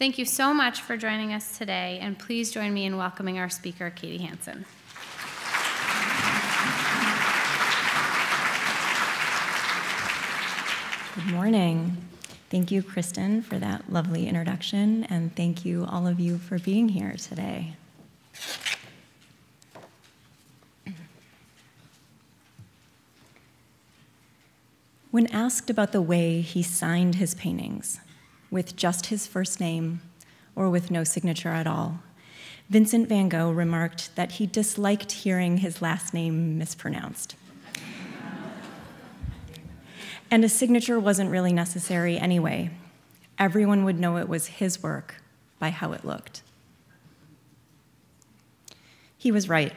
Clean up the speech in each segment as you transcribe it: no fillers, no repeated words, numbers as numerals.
Thank you so much for joining us today, and please join me in welcoming our speaker, Katie Hanson. Good morning. Thank you, Kristen, for that lovely introduction, and thank you, all of you, for being here today. When asked about the way he signed his paintings, with just his first name or with no signature at all, Vincent van Gogh remarked that he disliked hearing his last name mispronounced. And a signature wasn't really necessary anyway. Everyone would know it was his work by how it looked. He was right.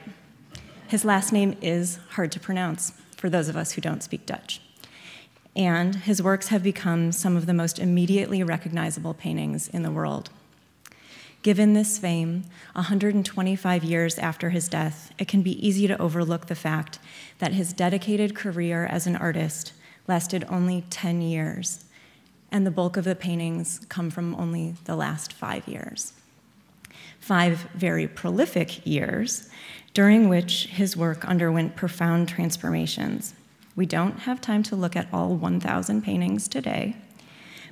His last name is hard to pronounce for those of us who don't speak Dutch. And his works have become some of the most immediately recognizable paintings in the world. Given this fame, 125 years after his death, it can be easy to overlook the fact that his dedicated career as an artist lasted only 10 years, and the bulk of the paintings come from only the last 5 years. 5 very prolific years, during which his work underwent profound transformations. We don't have time to look at all 1,000 paintings today,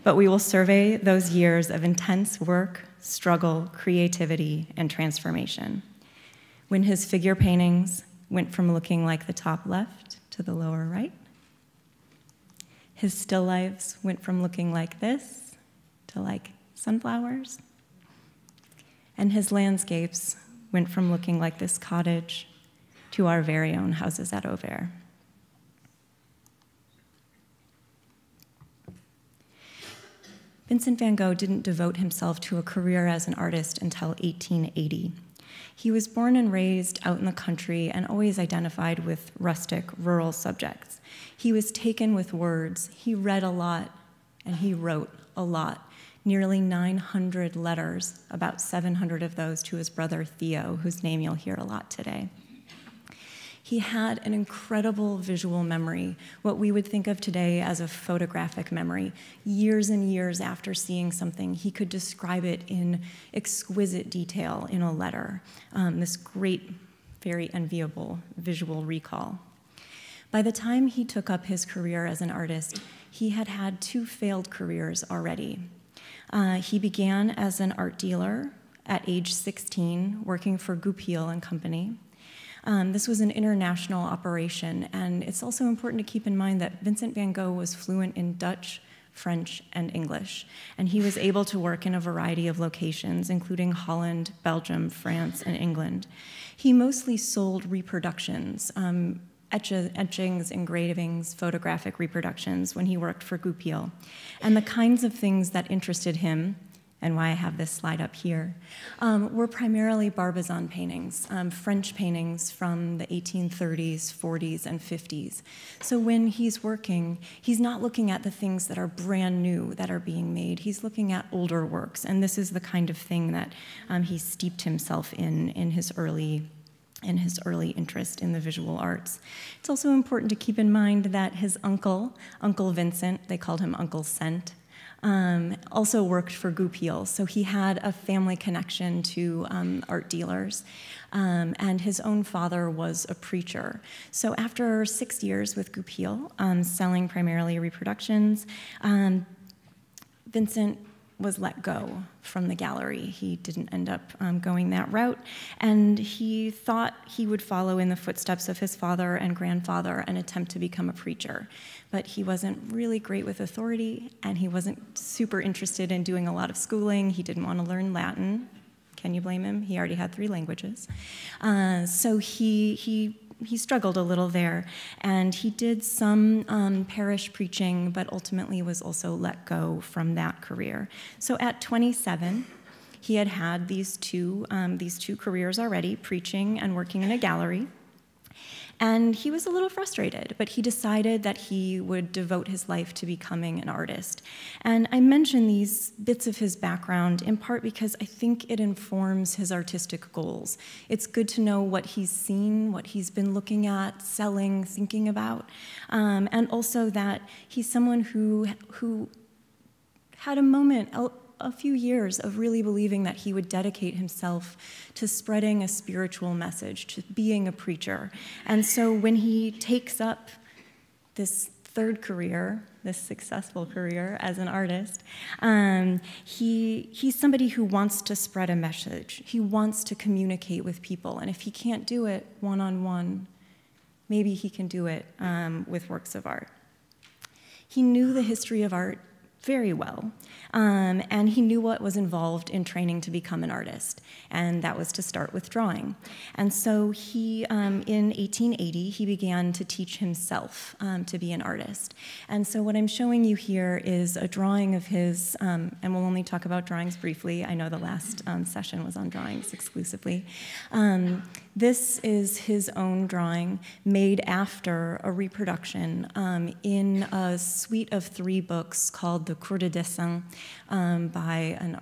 but we will survey those years of intense work, struggle, creativity, and transformation. When his figure paintings went from looking like the top left to the lower right, his still lifes went from looking like this to like sunflowers, and his landscapes went from looking like this cottage to our very own houses at Auvers. Vincent van Gogh didn't devote himself to a career as an artist until 1880. He was born and raised out in the country and always identified with rustic, rural subjects. He was taken with words. He read a lot, and he wrote a lot. Nearly 900 letters, about 700 of those to his brother Theo, whose name you'll hear a lot today. He had an incredible visual memory, what we would think of today as a photographic memory. Years and years after seeing something, he could describe it in exquisite detail in a letter. This great, very enviable visual recall. By the time he took up his career as an artist, he had had 2 failed careers already. He began as an art dealer at age 16, working for Goupil and Company. This was an international operation, and it's also important to keep in mind that Vincent van Gogh was fluent in Dutch, French, and English, and he was able to work in a variety of locations, including Holland, Belgium, France, and England. He mostly sold reproductions, etchings, engravings, photographic reproductions when he worked for Goupil. And the kinds of things that interested him, and why I have this slide up here, were primarily Barbizon paintings, French paintings from the 1830s, 40s, and 50s. So when he's working, he's not looking at the things that are brand new that are being made. He's looking at older works, and this is the kind of thing that he steeped himself in his early interest in the visual arts. It's also important to keep in mind that his uncle, Uncle Vincent, they called him Uncle Cent, also worked for Goupil, so he had a family connection to art dealers, and his own father was a preacher. So after 6 years with Goupil, selling primarily reproductions, Vincent was let go from the gallery. He didn't end up going that route, and he thought he would follow in the footsteps of his father and grandfather and attempt to become a preacher. But he wasn't really great with authority, and he wasn't super interested in doing a lot of schooling. He didn't want to learn Latin. Can you blame him? He already had 3 languages. So he struggled a little there, and he did some parish preaching, but ultimately was also let go from that career. So at 27, he had these two careers already, preaching and working in a gallery. And he was a little frustrated, but he decided that he would devote his life to becoming an artist. And I mention these bits of his background in part because I think it informs his artistic goals. It's good to know what he's seen, what he's been looking at, selling, thinking about, and also that he's someone who had a moment a few years of really believing that he would dedicate himself to spreading a spiritual message, to being a preacher. And so when he takes up this third career, this successful career as an artist, he's somebody who wants to spread a message. He wants to communicate with people. And if he can't do it one-on-one, maybe he can do it with works of art. He knew the history of art very well, and he knew what was involved in training to become an artist, and that was to start with drawing. And so he, in 1880, he began to teach himself to be an artist. And so what I'm showing you here is a drawing of his, and we'll only talk about drawings briefly. I know the last session was on drawings exclusively. This is his own drawing made after a reproduction in a suite of 3 books called the Cours de Dessin by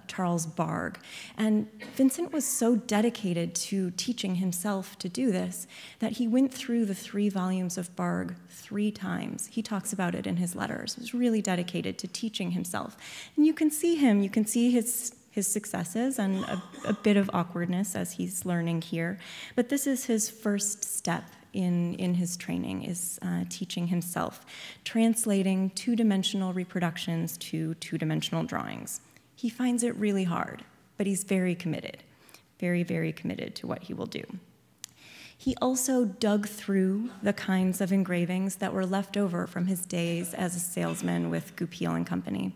Charles Bargue. And Vincent was so dedicated to teaching himself to do this that he went through the 3 volumes of Bargue 3 times. He talks about it in his letters. He was really dedicated to teaching himself. And you can see him, you can see his successes and a bit of awkwardness as he's learning here. But this is his first step in his training, is teaching himself, translating 2-dimensional reproductions to 2-dimensional drawings. He finds it really hard, but he's very committed, very, very committed to what he will do. He also dug through the kinds of engravings that were left over from his days as a salesman with Goupil and Company.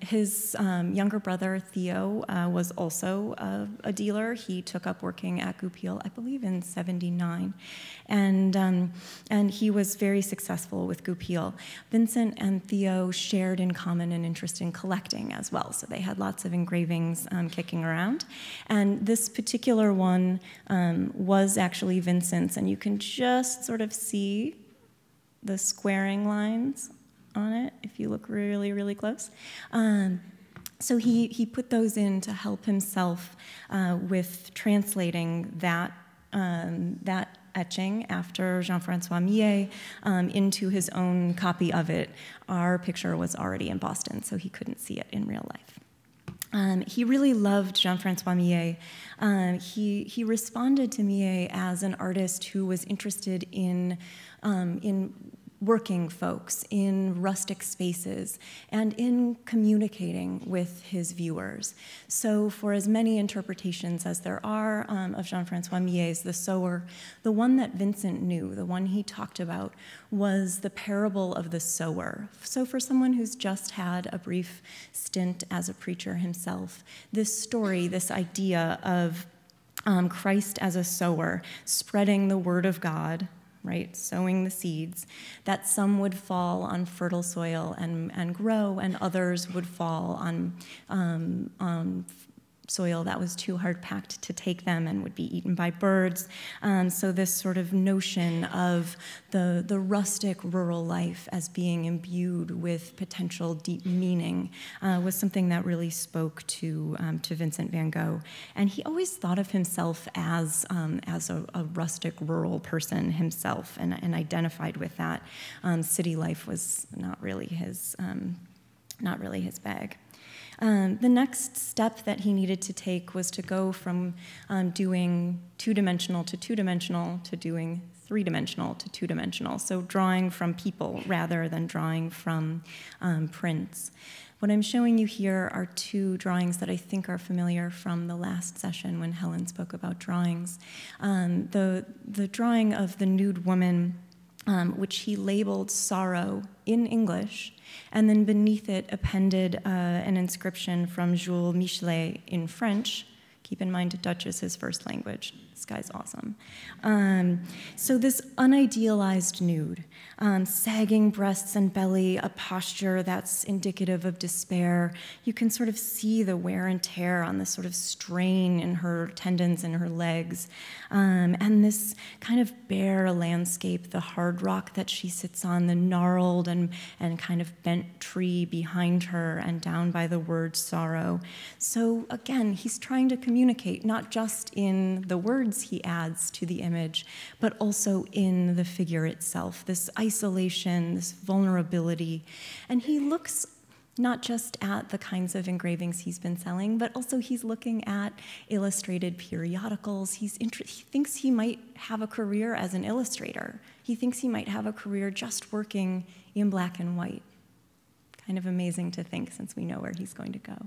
His younger brother, Theo, was also a dealer. He took up working at Goupil, I believe, in '79, and he was very successful with Goupil. Vincent and Theo shared in common an interest in collecting as well, so they had lots of engravings kicking around. And this particular one was actually Vincent's, and you can just sort of see the squaring lines on it if you look really, really close. So he put those in to help himself with translating that etching after Jean-Francois Millet into his own copy of it. Our picture was already in Boston, so he couldn't see it in real life. He really loved Jean-Francois Millet. He responded to Millet as an artist who was interested in working folks, in rustic spaces, and in communicating with his viewers. So for as many interpretations as there are of Jean-Francois Millet's The Sower, the one that Vincent knew, the one he talked about, was the parable of the sower. So for someone who's just had a brief stint as a preacher himself, this story, this idea of Christ as a sower, spreading the word of God, right, sowing the seeds, that some would fall on fertile soil and grow, and others would fall on soil that was too hard-packed to take them and would be eaten by birds. So this sort of notion of the rustic rural life as being imbued with potential deep meaning was something that really spoke to Vincent van Gogh. And he always thought of himself as a rustic rural person himself, and identified with that. City life was not really his bag. The next step that he needed to take was to go from doing 2-dimensional to 2-dimensional to doing 3-dimensional to 2-dimensional, so drawing from people rather than drawing from prints. What I'm showing you here are 2 drawings that I think are familiar from the last session when Helen spoke about drawings. The drawing of the nude woman, which he labeled Sorrow in English, and then beneath it appended an inscription from Jules Michelet in French. Keep in mind, Dutch is his first language. This guy's awesome. So this unidealized nude, sagging breasts and belly, a posture that's indicative of despair. You can sort of see the wear and tear on this sort of strain in her tendons and her legs. And this kind of bare landscape, the hard rock that she sits on, the gnarled and kind of bent tree behind her, and down by the word sorrow. So again, he's trying to communicate not just in the words he adds to the image, but also in the figure itself, this isolation, this vulnerability. And he looks not just at the kinds of engravings he's been selling, but also he's looking at illustrated periodicals. He thinks he might have a career as an illustrator. He thinks he might have a career just working in black and white. Kind of amazing to think, since we know where he's going to go.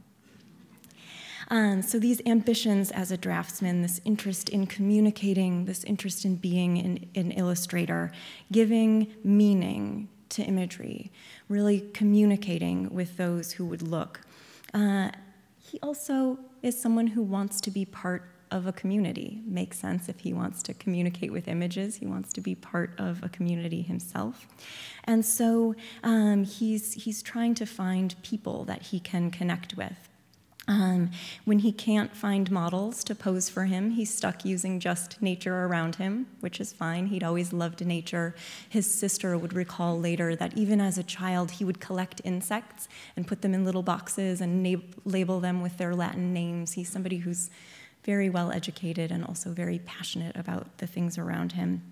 So these ambitions as a draftsman, this interest in communicating, this interest in being an illustrator, giving meaning to imagery, really communicating with those who would look. He also is someone who wants to be part of a community. Makes sense if he wants to communicate with images. He wants to be part of a community himself. And so he's trying to find people that he can connect with. When he can't find models to pose for him, he's stuck using just nature around him, which is fine. He'd always loved nature. His sister would recall later that even as a child, he would collect insects and put them in little boxes and label them with their Latin names. He's somebody who's very well educated and also very passionate about the things around him.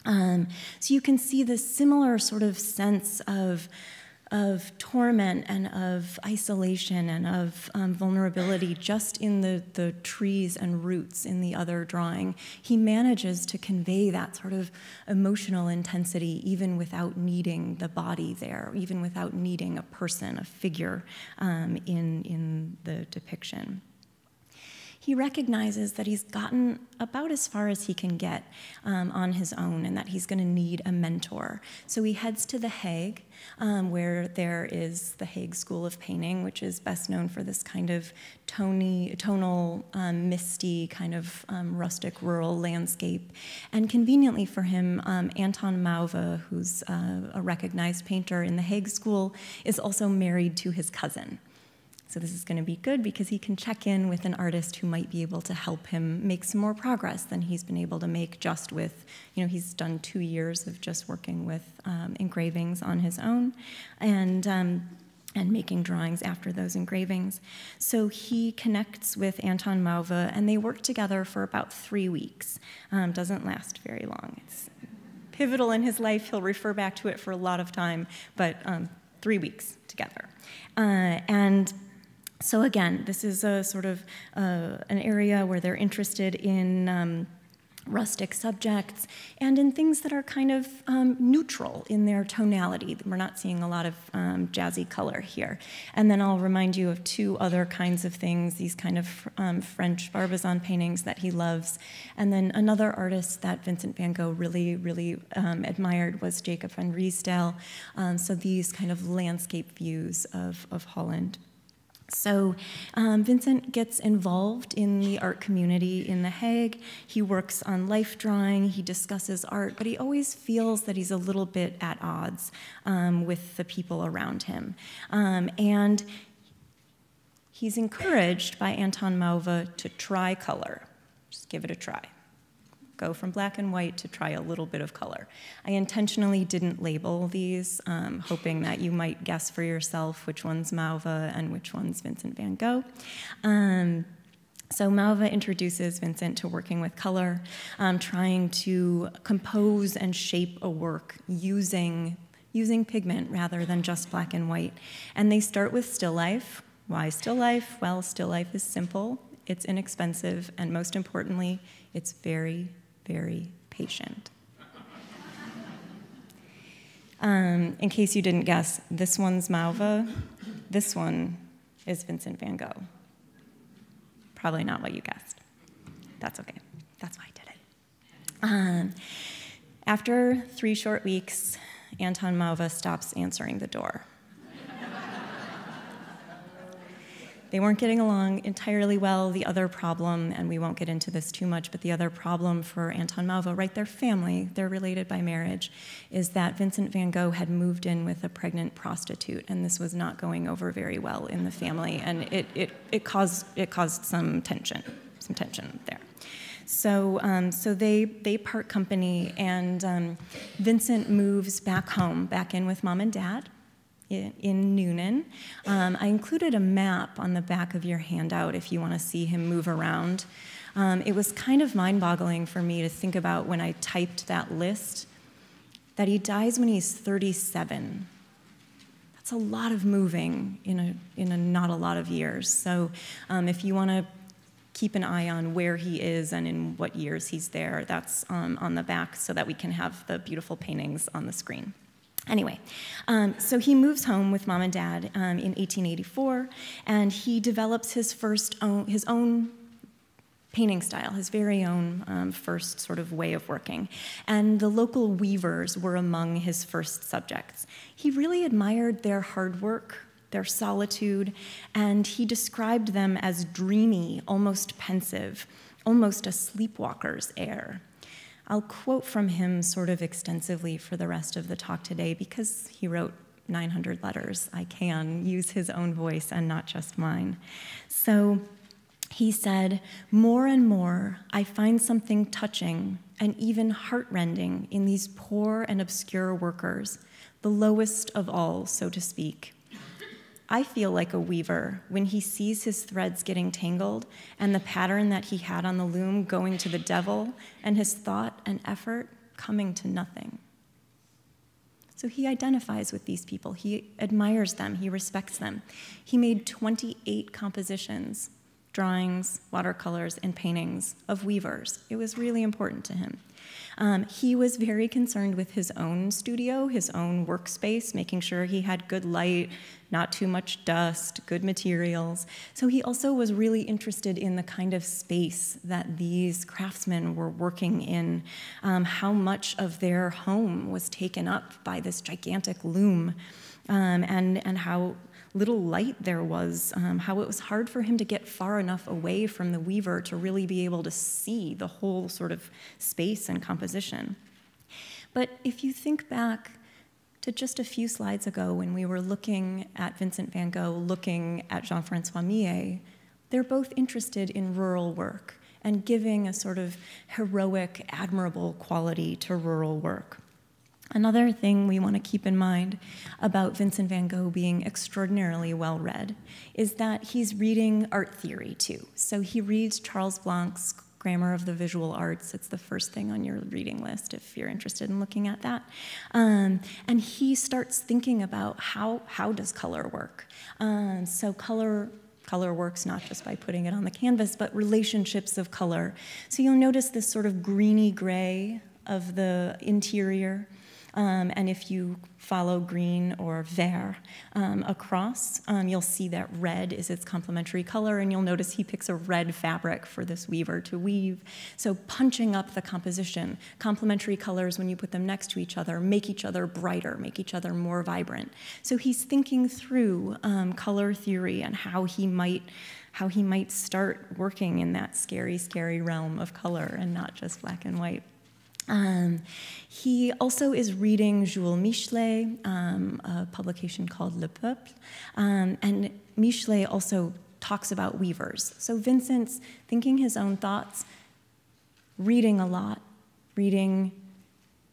So you can see this similar sort of sense of torment and of isolation and of vulnerability just in the trees and roots in the other drawing. He manages to convey that sort of emotional intensity even without needing the body there, even without needing a person, a figure in the depiction. He recognizes that he's gotten about as far as he can get on his own and that he's going to need a mentor. So he heads to the Hague, where there is the Hague School of Painting, which is best known for this kind of tonal, misty, kind of rustic rural landscape. And conveniently for him, Anton Mauve, who's a recognized painter in the Hague School, is also married to his cousin. So this is going to be good because he can check in with an artist who might be able to help him make some more progress than he's been able to make just with, he's done 2 years of just working with engravings on his own and making drawings after those engravings. So he connects with Anton Mauve, and they work together for about 3 weeks. Doesn't last very long. It's pivotal in his life. He'll refer back to it for a lot of time, but 3 weeks together. So again, this is a sort of an area where they're interested in rustic subjects and in things that are kind of neutral in their tonality. We're not seeing a lot of jazzy color here. And then I'll remind you of 2 other kinds of things, these kind of French Barbizon paintings that he loves. And then another artist that Vincent van Gogh really, really admired was Jacob van Riesdael. So these kind of landscape views of Holland. So Vincent gets involved in the art community in The Hague. He works on life drawing, he discusses art, but he always feels that he's a little bit at odds with the people around him. And he's encouraged by Anton Mauve to try color. Just give it a try. Go from black and white to try a little bit of color. I intentionally didn't label these, hoping that you might guess for yourself which one's Mauve and which one's Vincent van Gogh. So Mauve introduces Vincent to working with color, trying to compose and shape a work using pigment rather than just black and white. And they start with still life. Why still life? Well, still life is simple, it's inexpensive, and most importantly, it's very, very patient. In case you didn't guess, this one's Mauve, this one is Vincent van Gogh. Probably not what you guessed. That's okay. That's why I did it. After 3 short weeks, Anton Mauve stops answering the door. They weren't getting along entirely well. The other problem, and we won't get into this too much, but the other problem for Anton Mauve, right, their family, they're related by marriage, is that Vincent van Gogh had moved in with a pregnant prostitute, and this was not going over very well in the family, and it caused some tension there. So they part company, and Vincent moves back home, back in with mom and dad, in Noonan. I included a map on the back of your handout if you want to see him move around. It was kind of mind-boggling for me to think about when I typed that list, that he dies when he's 37. That's a lot of moving in a not a lot of years. So if you want to keep an eye on where he is and in what years he's there, that's on the back so that we can have the beautiful paintings on the screen. Anyway, so he moves home with mom and dad in 1884, and he develops his own painting style, his very own first sort of way of working. And the local weavers were among his first subjects. He really admired their hard work, their solitude, and he described them as dreamy, almost pensive, almost a sleepwalker's air. I'll quote from him sort of extensively for the rest of the talk today because he wrote 900 letters. I can use his own voice and not just mine. So he said, "More and more, I find something touching and even heartrending in these poor and obscure workers, the lowest of all, so to speak. I feel like a weaver when he sees his threads getting tangled and the pattern that he had on the loom going to the devil and his thought and effort coming to nothing." So he identifies with these people. He admires them. He respects them. He made 28 compositions, drawings, watercolors, and paintings of weavers. It was really important to him. He was very concerned with his own studio, his own workspace, making sure he had good light, not too much dust, good materials. So he also was really interested in the kind of space that these craftsmen were working in, how much of their home was taken up by this gigantic loom, and how little light there was, how it was hard for him to get far enough away from the weaver to really be able to see the whole sort of space and composition. But if you think back to just a few slides ago when we were looking at Vincent van Gogh, looking at Jean-Francois Millet, they're both interested in rural work and giving a sort of heroic, admirable quality to rural work. Another thing we want to keep in mind about Vincent van Gogh being extraordinarily well-read is that he's reading art theory too. So he reads Charles Blanc's Grammar of the Visual Arts. It's the first thing on your reading list if you're interested in looking at that. And he starts thinking about how does color work. So color works not just by putting it on the canvas, but relationships of color. So you'll notice this sort of greeny gray of the interior. And if you follow green or vert across, you'll see that red is its complementary color, and you'll notice he picks a red fabric for this weaver to weave. So punching up the composition, complementary colors, when you put them next to each other, make each other brighter, make each other more vibrant. So he's thinking through color theory and how he might start working in that scary, scary realm of color and not just black and white. He also is reading Jules Michelet, a publication called Le Peuple, and Michelet also talks about weavers. So Vincent's thinking his own thoughts, reading a lot, reading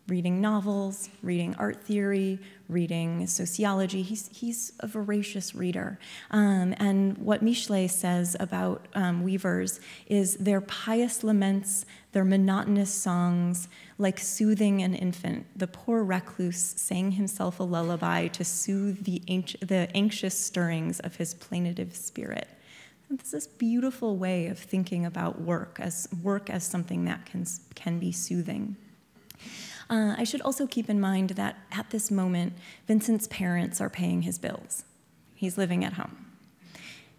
novels, reading art theory, reading sociology. He's a voracious reader. And what Michelet says about weavers is their pious laments, their monotonous songs, like soothing an infant. The poor recluse sang himself a lullaby to soothe the anxious stirrings of his plaintive spirit. And this is this beautiful way of thinking about work as something that can be soothing. I should also keep in mind that at this moment, Vincent's parents are paying his bills. He's living at home.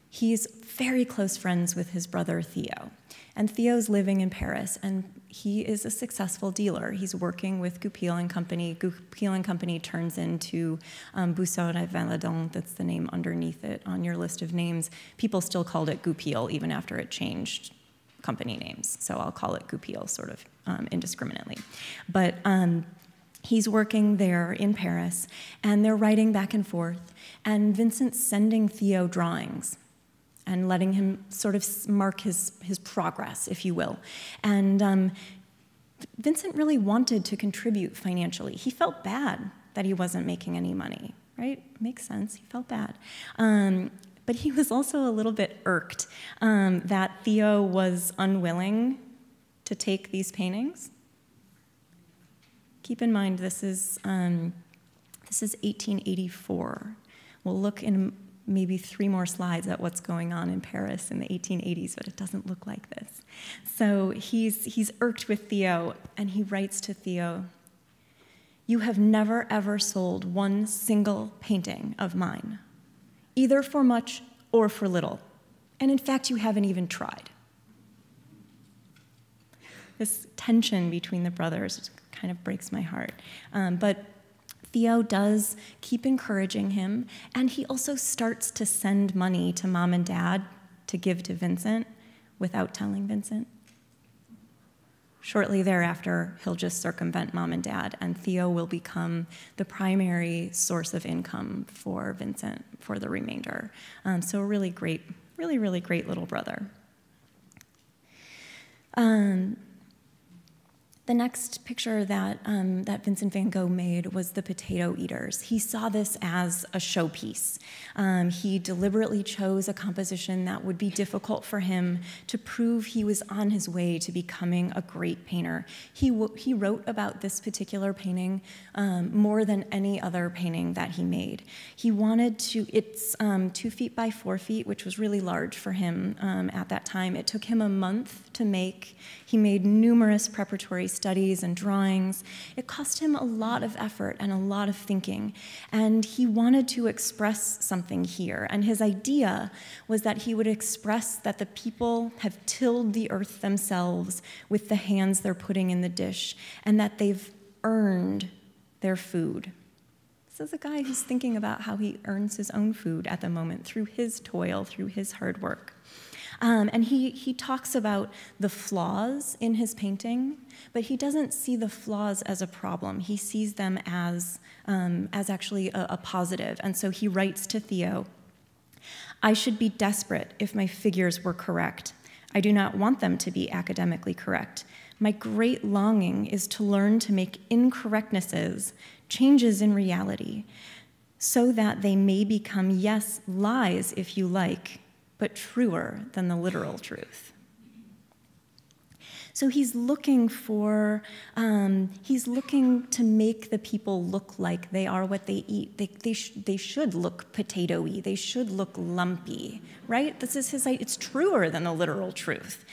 He's very close friends with his brother, Theo. And Theo's living in Paris, and he is a successful dealer. He's working with Goupil & Company. Goupil & Company turns into Boussard et Valadon. That's the name underneath it on your list of names. People still called it Goupil even after it changed company names. So I'll call it Goupil sort of indiscriminately. But he's working there in Paris, and they're writing back and forth, and Vincent's sending Theo drawings and letting him sort of mark his progress, if you will. And Vincent really wanted to contribute financially. He felt bad that he wasn't making any money, right? Makes sense, he felt bad. But he was also a little bit irked that Theo was unwilling to take these paintings. Keep in mind, this is 1884. We'll look in maybe 3 more slides at what's going on in Paris in the 1880s, but it doesn't look like this. So he's irked with Theo, and he writes to Theo, "You have never ever sold one single painting of mine, either for much or for little. And in fact, you haven't even tried." This tension between the brothers kind of breaks my heart. But Theo does keep encouraging him, and he also starts to send money to Mom and Dad to give to Vincent without telling Vincent. Shortly thereafter, he'll just circumvent Mom and Dad, and Theo will become the primary source of income for Vincent for the remainder. So a really great, really great little brother. The next picture that Vincent van Gogh made was the potato eaters. He saw this as a showpiece. He deliberately chose a composition that would be difficult for him to prove he was on his way to becoming a great painter. He wrote about this particular painting more than any other painting that he made. He wanted to, it's 2 feet by 4 feet, which was really large for him at that time. It took him a month to make. He made numerous preparatory studies and drawings. It cost him a lot of effort and a lot of thinking, and he wanted to express something here. And his idea was that he would express that the people have tilled the earth themselves with the hands they're putting in the dish, and that they've earned their food. This is a guy who's thinking about how he earns his own food at the moment through his toil, through his hard work. And he talks about the flaws in his painting, but he doesn't see the flaws as a problem. He sees them as actually a positive. And so he writes to Theo, "I should be desperate if my figures were correct. I do not want them to be academically correct. My great longing is to learn to make incorrectnesses, changes in reality, so that they may become, yes, lies if you like, but truer than the literal truth." So he's looking for, he's looking to make the people look like they are what they eat. They should look potato-y, they should look lumpy, right? This is his, it's truer than the literal truth.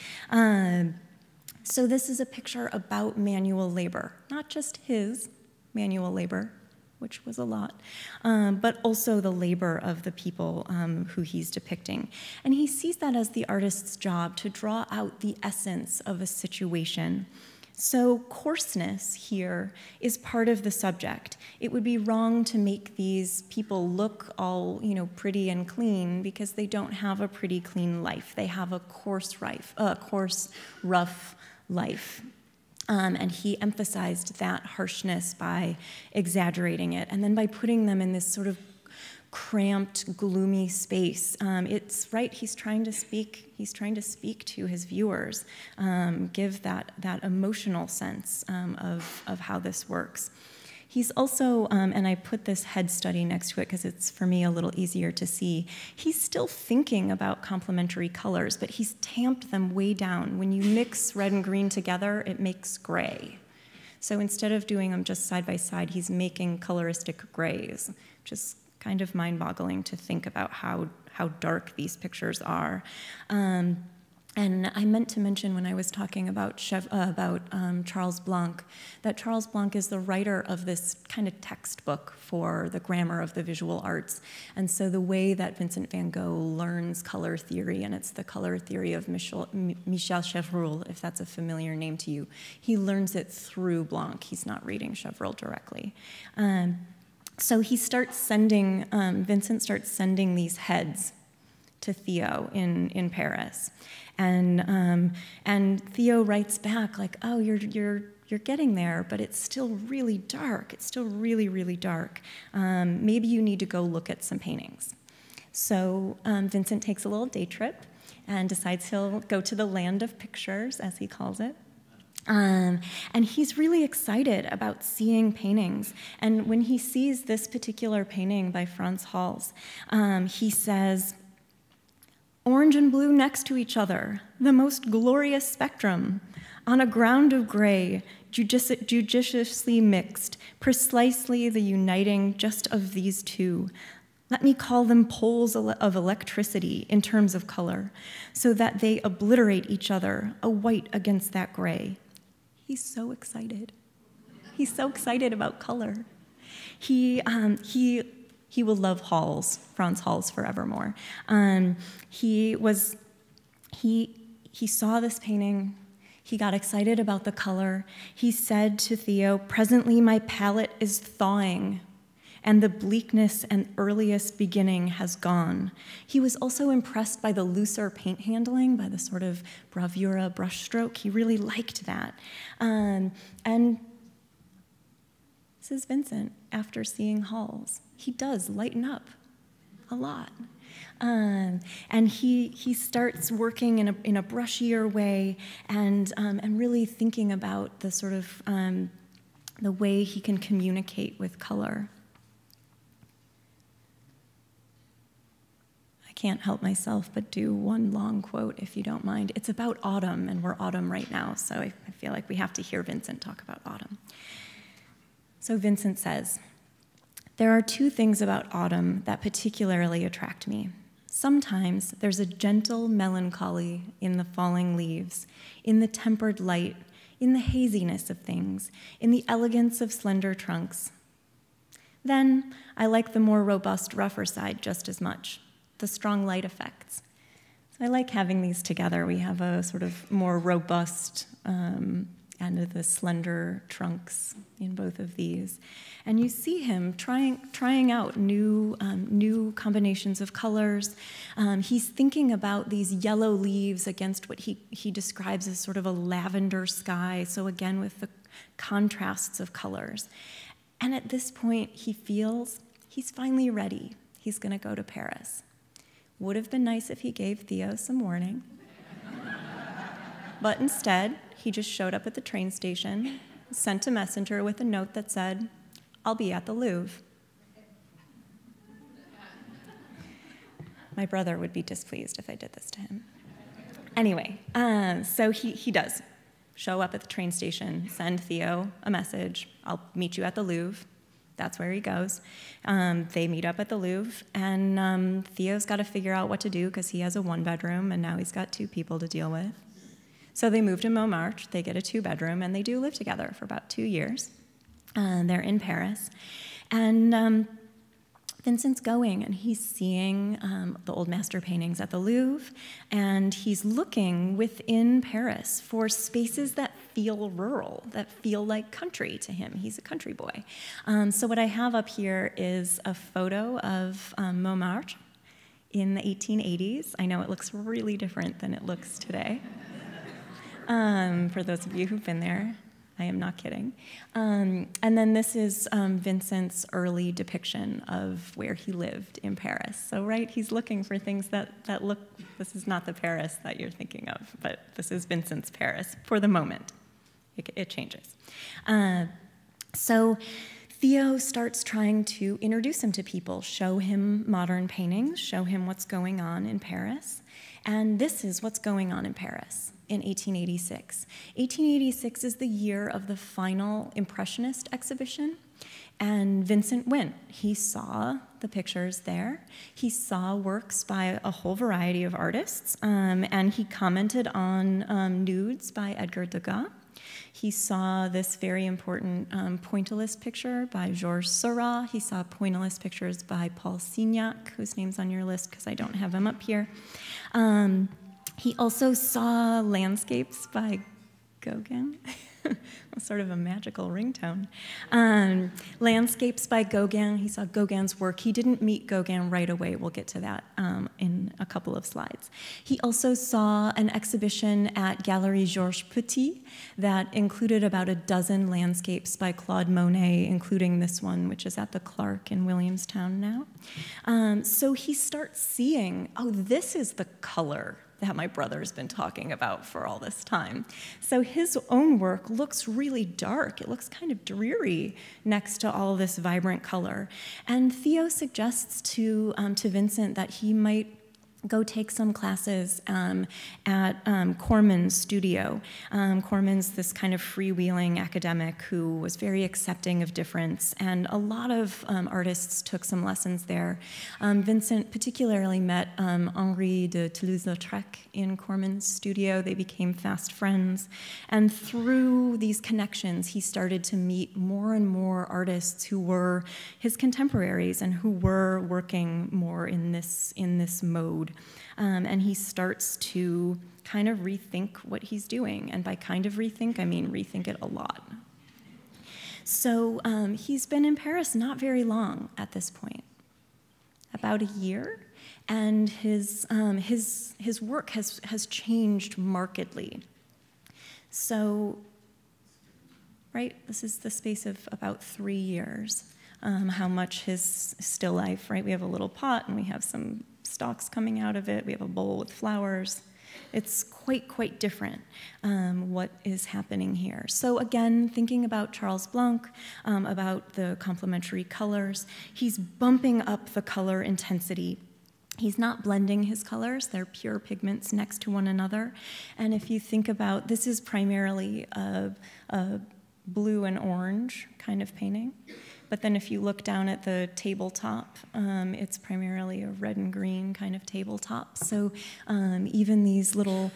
So this is a picture about manual labor, not just his manual labor, which was a lot, but also the labor of the people who he's depicting. And he sees that as the artist's job to draw out the essence of a situation. So coarseness here is part of the subject. It would be wrong to make these people look all, pretty and clean, because they don't have a pretty, clean life. They have a coarse, rough life. And he emphasized that harshness by exaggerating it, and then by putting them in this sort of cramped, gloomy space. It's right, he's trying to speak to his viewers, give that emotional sense of how this works. He's also, and I put this head study next to it because it's, for me, a little easier to see. He's still thinking about complementary colors, but he's tamped them way down. When you mix red and green together, it makes gray. So instead of doing them just side by side, he's making coloristic grays, which is kind of mind-boggling to think about how dark these pictures are. And I meant to mention when I was talking about Charles Blanc, that Charles Blanc is the writer of this kind of textbook for the grammar of the visual arts. And so the way that Vincent van Gogh learns color theory, and it's the color theory of Michel Chevreul, if that's a familiar name to you, he learns it through Blanc. He's not reading Chevreul directly. So he starts sending, Vincent starts sending these heads to Theo in Paris. And Theo writes back like, "Oh, you're getting there, but it's still really dark. It's still really, really dark. Maybe you need to go look at some paintings." So Vincent takes a little day trip and decides he'll go to the land of pictures, as he calls it. And he's really excited about seeing paintings. And when he sees this particular painting by Frans Hals, he says, "Orange and blue next to each other, the most glorious spectrum, on a ground of gray, judiciously mixed, precisely the uniting just of these two, Let me call them poles of electricity in terms of color, so that they obliterate each other, a white against that gray. He's so excited. He's so excited about color. He will love Hals, Franz Hals, forevermore. He saw this painting. He got excited about the color. He said to Theo, "Presently my palette is thawing, and the bleakness and earliest beginning has gone." He was also impressed by the looser paint handling, by the sort of bravura brushstroke. He really liked that. And this is Vincent after seeing Hals. He does lighten up a lot. And he starts working in a brushier way and really thinking about the sort of the way he can communicate with color. I can't help myself but do one long quote, if you don't mind. It's about autumn, and we're autumn right now, so I feel like we have to hear Vincent talk about autumn. So Vincent says, "There are two things about autumn that particularly attract me. Sometimes there's a gentle melancholy in the falling leaves, in the tempered light, in the haziness of things, in the elegance of slender trunks. Then I like the more robust, rougher side just as much, the strong light effects." So I like having these together. We have a sort of more robust and the slender trunks in both of these. And you see him trying out new combinations of colors. He's thinking about these yellow leaves against what he describes as sort of a lavender sky, so again with the contrasts of colors. And at this point, he feels he's finally ready. He's going to go to Paris. Would have been nice if he gave Theo some warning. But instead, he just showed up at the train station, sent a messenger with a note that said, "I'll be at the Louvre." My brother would be displeased if I did this to him. Anyway, so he does show up at the train station, send Theo a message, "I'll meet you at the Louvre." That's where he goes. They meet up at the Louvre, and Theo's got to figure out what to do because he has a one-bedroom, and now he's got two people to deal with. So they move to Montmartre, they get a two-bedroom, and they do live together for about 2 years. They're in Paris. And Vincent's going, and he's seeing the old master paintings at the Louvre, and he's looking within Paris for spaces that feel rural, that feel like country to him. He's a country boy. So what I have up here is a photo of Montmartre in the 1880s. I know it looks really different than it looks today. For those of you who've been there, I am not kidding. And then this is Vincent's early depiction of where he lived in Paris. So, right, he's looking for things that look, this is not the Paris that you're thinking of, but this is Vincent's Paris for the moment. It changes. So Theo starts trying to introduce him to people, show him modern paintings, show him what's going on in Paris. And this is what's going on in Paris in 1886. 1886 is the year of the final Impressionist exhibition, and Vincent went. He saw the pictures there. He saw works by a whole variety of artists, and he commented on nudes by Edgar Degas. He saw this very important pointillist picture by Georges Seurat. He saw pointillist pictures by Paul Signac, whose name's on your list because I don't have him up here. He also saw landscapes by Gauguin. Sort of a magical ringtone. Landscapes by Gauguin. He saw Gauguin's work. He didn't meet Gauguin right away. We'll get to that in a couple of slides. He also saw an exhibition at Galerie Georges Petit that included about a dozen landscapes by Claude Monet, including this one, which is at the Clark in Williamstown now. So he starts seeing, oh, this is the color that my brother's been talking about for all this time. So his own work looks really dark. It looks kind of dreary next to all this vibrant color. And Theo suggests to Vincent that he might go take some classes at Corman's studio. Corman's this kind of freewheeling academic who was very accepting of difference, and a lot of artists took some lessons there. Vincent particularly met Henri de Toulouse-Lautrec in Corman's studio. They became fast friends, and through these connections, he started to meet more and more artists who were his contemporaries and who were working more in this mode. And he starts to kind of rethink what he's doing. And by kind of rethink, I mean rethink it a lot. So he's been in Paris not very long at this point, about a year. And his work has changed markedly. So, right, this is the space of about 3 years. How much his still life, right? We have a little pot and we have some stalks coming out of it. We have a bowl with flowers. It's quite different what is happening here. So again, thinking about Charles Blanc, about the complementary colors, he's bumping up the color intensity. He's not blending his colors. They're pure pigments next to one another. And if you think about, this is primarily a blue and orange kind of painting. But then if you look down at the tabletop, it's primarily a red and green kind of tabletop. So even these little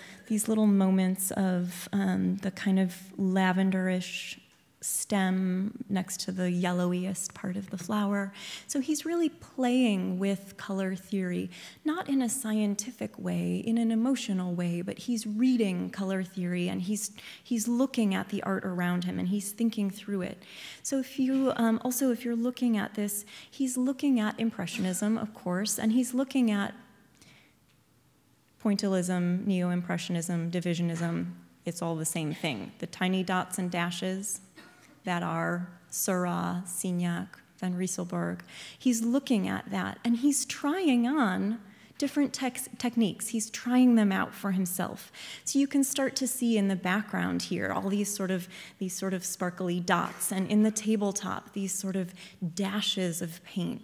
moments of the kind of lavenderish stem next to the yellowiest part of the flower. So he's really playing with color theory, not in a scientific way, in an emotional way, but he's reading color theory and he's looking at the art around him and he's thinking through it. So if you also, if you're looking at this, he's looking at Impressionism, of course, and he's looking at Pointillism, Neo-Impressionism, Divisionism. It's all the same thing. The tiny dots and dashes that are Seurat, Signac, Van Rieselberg. He's looking at that, and he's trying on different techniques. He's trying them out for himself. So you can start to see in the background here all these sort of sparkly dots, and in the tabletop, these sort of dashes of paint,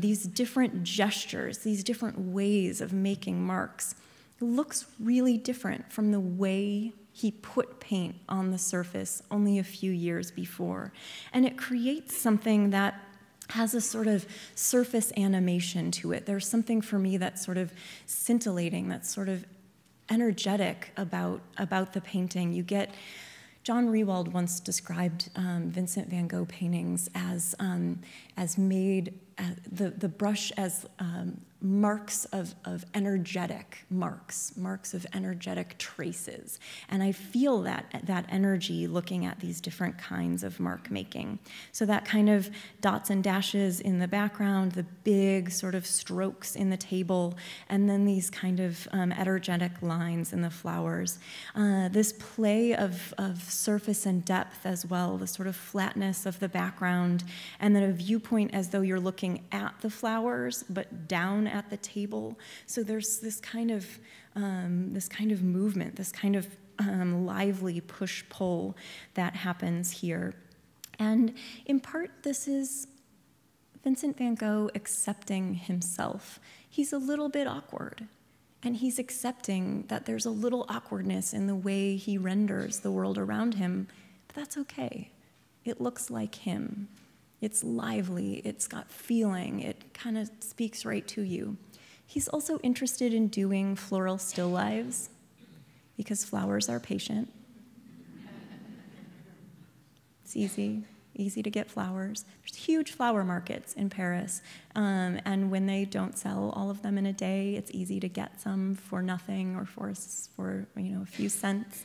these different gestures, these different ways of making marks. It looks really different from the way he put paint on the surface only a few years before. And it creates something that has a sort of surface animation to it. There's something for me that's sort of scintillating, that's sort of energetic about the painting. You get, John Rewald once described Vincent van Gogh paintings as made, the brush as marks of energetic marks of energetic traces. And I feel that energy looking at these different kinds of mark making. So that kind of dots and dashes in the background, the big sort of strokes in the table, and then these kind of energetic lines in the flowers. This play of surface and depth as well, the sort of flatness of the background, and then a viewpoint as though you're looking at the flowers, but down at the table. So there's this kind of movement, this kind of lively push-pull that happens here. And in part, this is Vincent van Gogh accepting himself. He's a little bit awkward, and he's accepting that there's a little awkwardness in the way he renders the world around him, but that's okay. It looks like him. It's lively, it's got feeling, it kind of speaks right to you. He's also interested in doing floral still lives because flowers are patient. It's easy to get flowers. There's huge flower markets in Paris, and when they don't sell all of them in a day, it's easy to get some for nothing or for a few cents.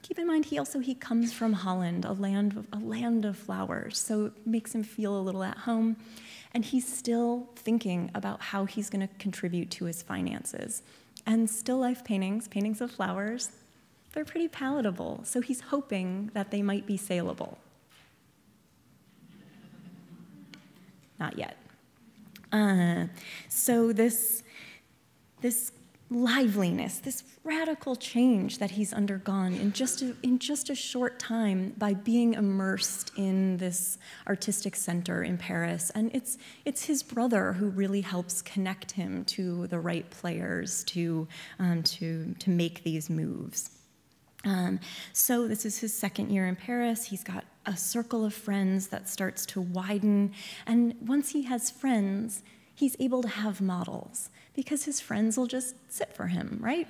Keep in mind, he comes from Holland, a land of flowers, so it makes him feel a little at home, and he's still thinking about how he's going to contribute to his finances. And still life paintings of flowers, they're pretty palatable, so he's hoping that they might be saleable. Not yet. So this liveliness, this radical change that he's undergone in just a short time by being immersed in this artistic center in Paris. And it's his brother who really helps connect him to the right players to make these moves. So this is his second year in Paris. He's got a circle of friends that starts to widen. And once he has friends, he's able to have models, because his friends will just sit for him, right?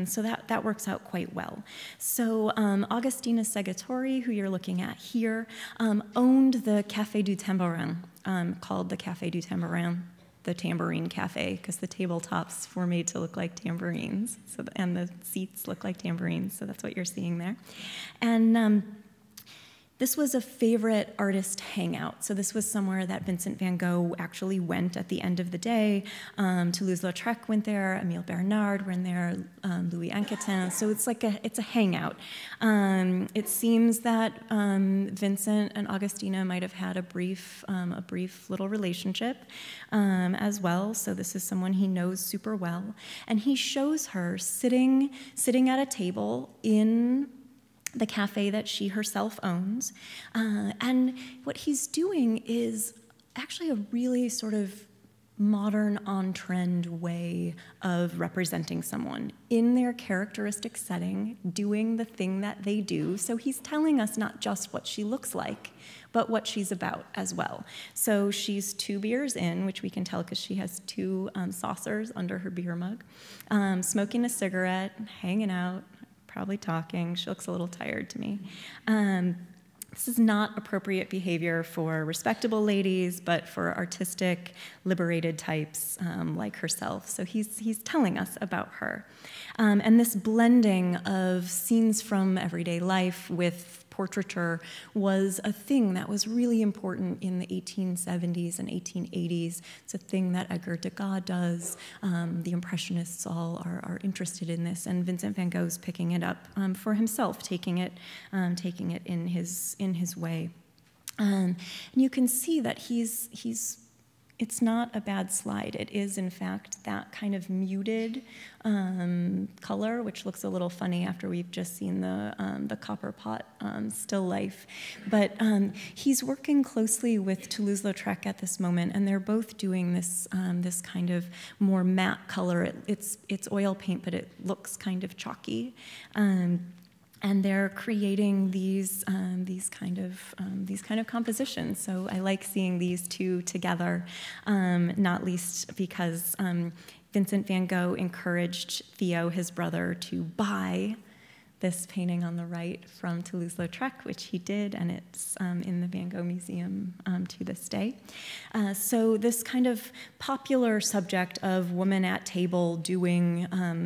So that works out quite well. So Augustina Segatori, who you're looking at here, owned the Café du Tambourin, called the Café du Tambourin, the Tambourine Cafe, because the tabletops were made to look like tambourines, and the seats look like tambourines, so that's what you're seeing there. And this was a favorite artist hangout. So this was somewhere that Vincent van Gogh actually went at the end of the day. Toulouse-Lautrec went there, Émile Bernard went there, Louis Anquetin. So it's like it's a hangout. It seems that Vincent and Augustina might have had a brief little relationship as well. So this is someone he knows super well, and he shows her sitting at a table in the cafe that she herself owns. And what he's doing is actually a really sort of modern, on-trend way of representing someone in their characteristic setting, doing the thing that they do. So he's telling us not just what she looks like, but what she's about as well. So she's 2 beers in, which we can tell because she has 2 saucers under her beer mug, smoking a cigarette, hanging out, probably talking. She looks a little tired to me. This is not appropriate behavior for respectable ladies, but for artistic, liberated types like herself. So he's telling us about her. And this blending of scenes from everyday life with portraiture was a thing that was really important in the 1870s and 1880s. It's a thing that Edgar Degas does. The Impressionists all are interested in this, and Vincent van Gogh's picking it up for himself, taking it in his way. And you can see that it's not a bad slide. It is, in fact, that kind of muted color, which looks a little funny after we've just seen the copper pot still life. But he's working closely with Toulouse-Lautrec at this moment, and they're both doing this this kind of more matte color. It's oil paint, but it looks kind of chalky. And they're creating these kind of compositions. So I like seeing these 2 together, not least because Vincent van Gogh encouraged Theo, his brother, to buy this painting on the right from Toulouse-Lautrec, which he did, and it's in the Van Gogh Museum to this day. So this kind of popular subject of woman at table doing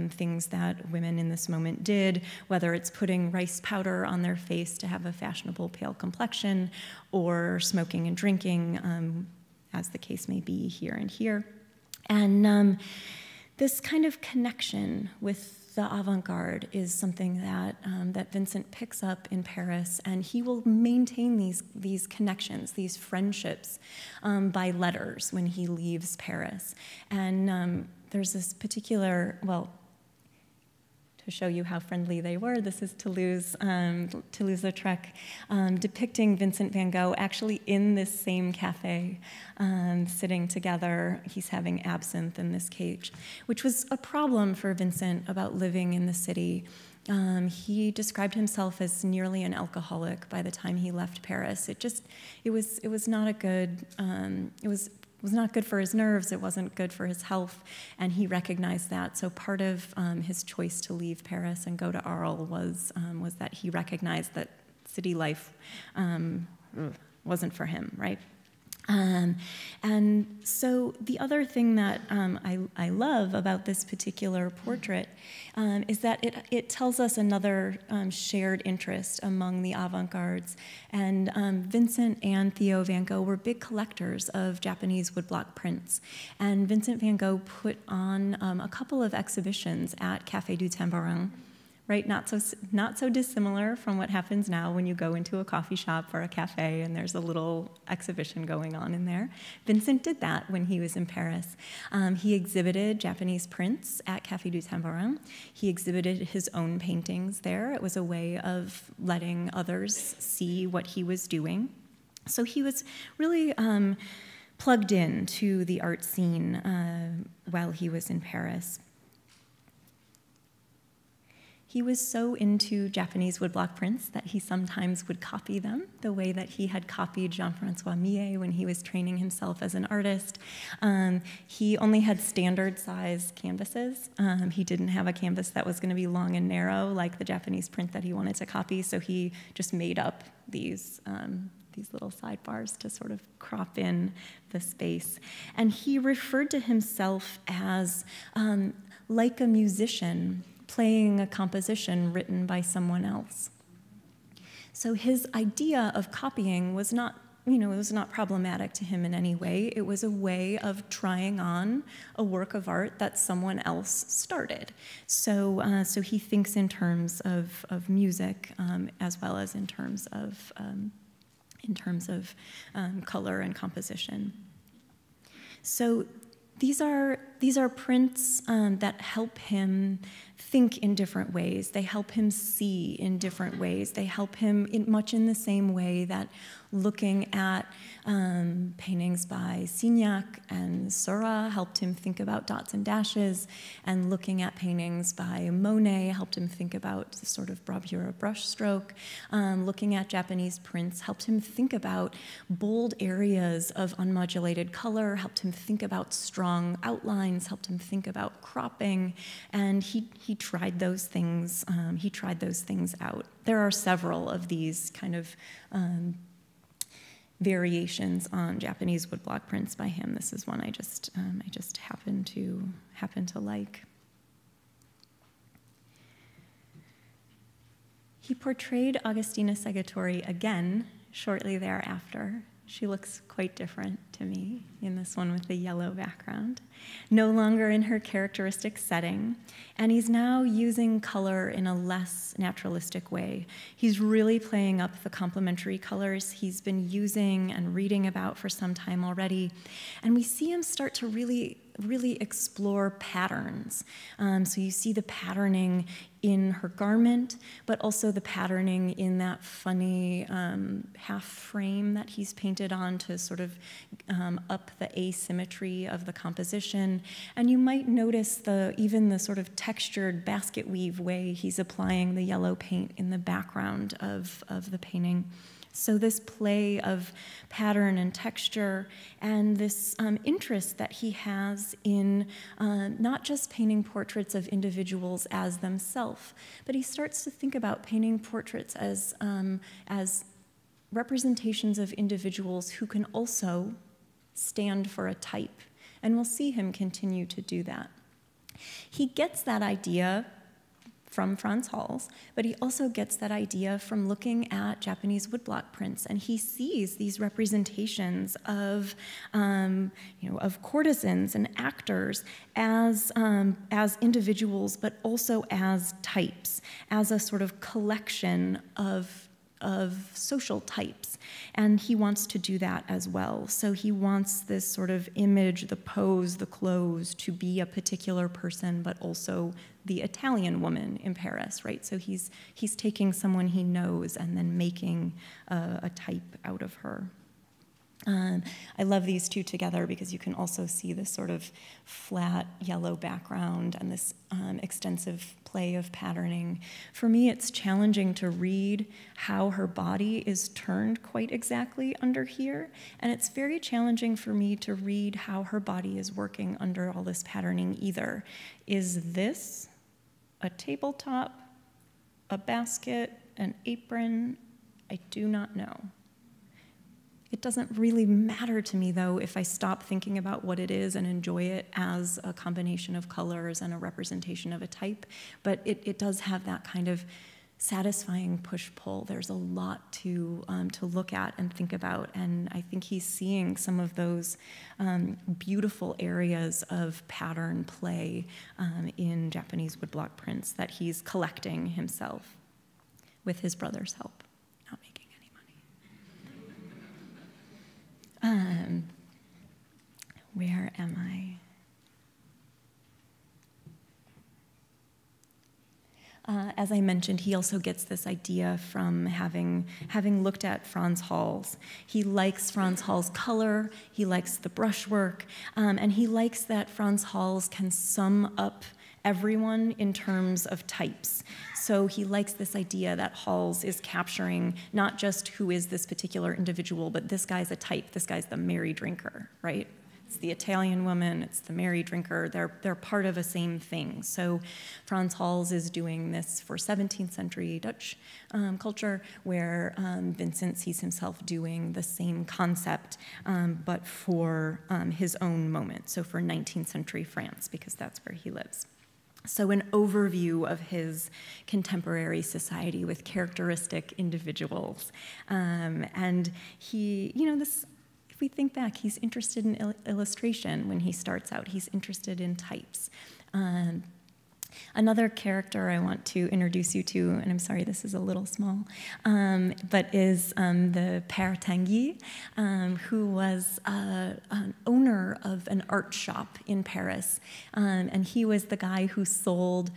things that women in this moment did, whether it's putting rice powder on their face to have a fashionable pale complexion, or smoking and drinking, as the case may be here and here. And this kind of connection with the avant-garde is something that that Vincent picks up in Paris, and he will maintain these connections, these friendships, by letters when he leaves Paris. And there's this particular, well, to show you how friendly they were, this is Toulouse-Lautrec depicting Vincent van Gogh actually in this same cafe, sitting together. He's having absinthe in this cage, which was a problem for Vincent about living in the city. He described himself as nearly an alcoholic by the time he left Paris. It was not a good, it was not good for his nerves, it wasn't good for his health, and he recognized that. So part of his choice to leave Paris and go to Arles was that he recognized that city life wasn't for him, right? And so the other thing that I love about this particular portrait is that it tells us another shared interest among the avant-gardes. And Vincent and Theo van Gogh were big collectors of Japanese woodblock prints. And Vincent van Gogh put on a couple of exhibitions at Café du Tambourin right? Not so dissimilar from what happens now when you go into a coffee shop or a cafe and there's a little exhibition going on in there. Vincent did that when he was in Paris. He exhibited Japanese prints at Café du Tambourin. He exhibited his own paintings there. It was a way of letting others see what he was doing. So he was really plugged in to the art scene while he was in Paris. He was so into Japanese woodblock prints that he sometimes would copy them, the way that he had copied Jean-Francois Millet when he was training himself as an artist. He only had standard size canvases. He didn't have a canvas that was going to be long and narrow like the Japanese print that he wanted to copy, so he just made up these little sidebars to sort of crop in the space. And he referred to himself as like a musician playing a composition written by someone else. So his idea of copying was not, it was not problematic to him in any way. It was a way of trying on a work of art that someone else started. So he thinks in terms of music as well as in terms of color and composition. So these are prints that help him think in different ways. They help him see in different ways. They help him much in the same way that looking at paintings by Signac and Seurat helped him think about dots and dashes, and looking at paintings by Monet helped him think about the sort of bravura brushstroke. Looking at Japanese prints helped him think about bold areas of unmodulated color, helped him think about strong outlines, helped him think about cropping, and he tried those things. He tried those things out. There are several of these kind of variations on Japanese woodblock prints by him. This is one I just happen to like. He portrayed Agustina Segatori again shortly thereafter. She looks quite different to me in this one with the yellow background. No longer in her characteristic setting, and he's now using color in a less naturalistic way. He's really playing up the complementary colors he's been using and reading about for some time already, and we see him start to really explore patterns. So you see the patterning in her garment, but also the patterning in that funny half frame that he's painted on to sort of up the asymmetry of the composition. And you might notice even the sort of textured basket weave way he's applying the yellow paint in the background of the painting. So this play of pattern and texture and this interest that he has in not just painting portraits of individuals as themselves, but he starts to think about painting portraits as representations of individuals who can also stand for a type. And we'll see him continue to do that. He gets that idea from Frans Hals, but he also gets that idea from looking at Japanese woodblock prints, and he sees these representations of courtesans and actors as individuals, but also as types, as a sort of collection of social types, and he wants to do that as well. So he wants this sort of image, the pose, the clothes, to be a particular person, but also the Italian woman in Paris, right? So he's taking someone he knows and then making a type out of her. I love these two together because you can also see this sort of flat yellow background and this extensive play of patterning. For me, it's challenging to read how her body is turned quite exactly under here, and it's very challenging for me to read how her body is working under all this patterning either. Is this a tabletop, a basket, an apron? I do not know. It doesn't really matter to me, though, if I stop thinking about what it is and enjoy it as a combination of colors and a representation of a type, but it does have that kind of satisfying push-pull. There's a lot to look at and think about, and I think he's seeing some of those beautiful areas of pattern play in Japanese woodblock prints that he's collecting himself with his brother's help, not making any money. Where am I? As I mentioned, he also gets this idea from having looked at Frans Hals. He likes Frans Hals' color, he likes the brushwork, and he likes that Frans Hals can sum up everyone in terms of types. So he likes this idea that Hals is capturing not just who is this particular individual, but this guy's a type, this guy's the merry drinker, right? It's the Italian woman, it's the merry drinker, they're part of a same thing. So Frans Hals is doing this for 17th century Dutch culture, where Vincent sees himself doing the same concept, but for his own moment, so for 19th century France, because that's where he lives. So an overview of his contemporary society with characteristic individuals. And he, if we think back, he's interested in illustration when he starts out. He's interested in types. Another character I want to introduce you to, and I'm sorry this is a little small, but is the Pere Tanguy, who was an owner of an art shop in Paris. And he was the guy who sold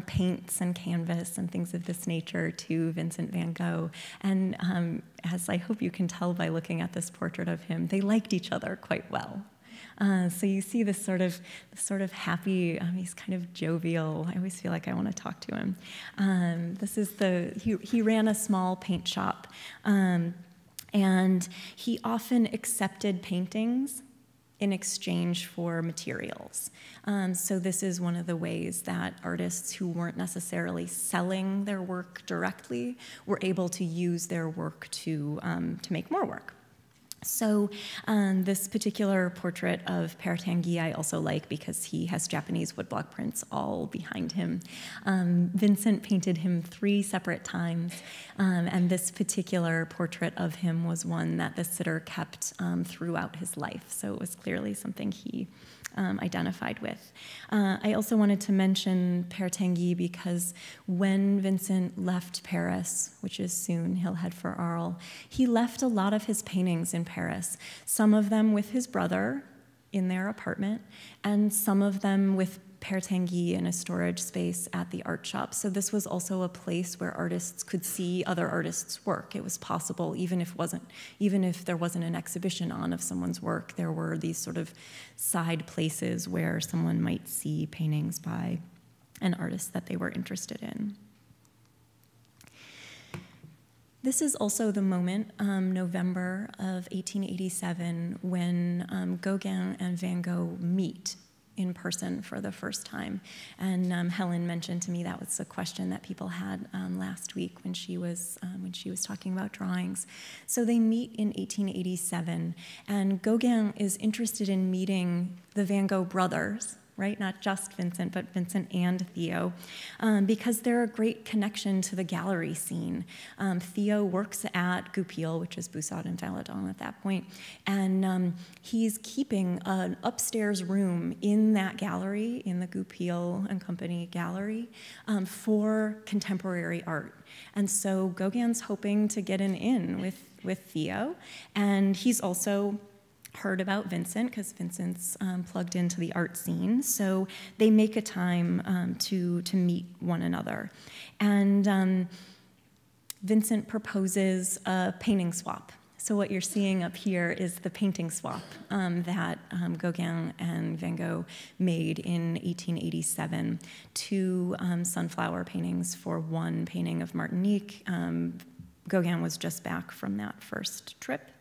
paints and canvas and things of this nature to Vincent van Gogh. And as I hope you can tell by looking at this portrait of him, they liked each other quite well. So you see this sort of happy, he's kind of jovial. I always feel like I want to talk to him. This is he ran a small paint shop, and he often accepted paintings in exchange for materials. So this is one of the ways that artists who weren't necessarily selling their work directly were able to use their work to make more work. So this particular portrait of Pere Tanguy I also like because he has Japanese woodblock prints all behind him. Vincent painted him 3 separate times, and this particular portrait of him was one that the sitter kept throughout his life. So it was clearly something he identified with. I also wanted to mention Pere Tanguy because when Vincent left Paris, which is soon, he'll head for Arles, he left a lot of his paintings in Paris, some of them with his brother in their apartment, and some of them with Pere Tanguy in a storage space at the art shop. So this was also a place where artists could see other artists' work. It was possible, even if there wasn't an exhibition on of someone's work, there were these sort of side places where someone might see paintings by an artist that they were interested in. This is also the moment, November of 1887, when Gauguin and Van Gogh meet in person for the first time. And Helen mentioned to me that was a question that people had last week when she was talking about drawings. So they meet in 1887, and Gauguin is interested in meeting the Van Gogh brothers, right? Not just Vincent, but Vincent and Theo, because they're a great connection to the gallery scene. Theo works at Goupil, which is Bussard and Valadon at that point, and he's keeping an upstairs room in that gallery, in the Goupil and Company gallery, for contemporary art. And so Gauguin's hoping to get an in with Theo, and he's also heard about Vincent because Vincent's plugged into the art scene. So they make a time to meet one another. And Vincent proposes a painting swap. So what you're seeing up here is the painting swap that Gauguin and Van Gogh made in 1887, 2 sunflower paintings for 1 painting of Martinique. Gauguin was just back from that first trip.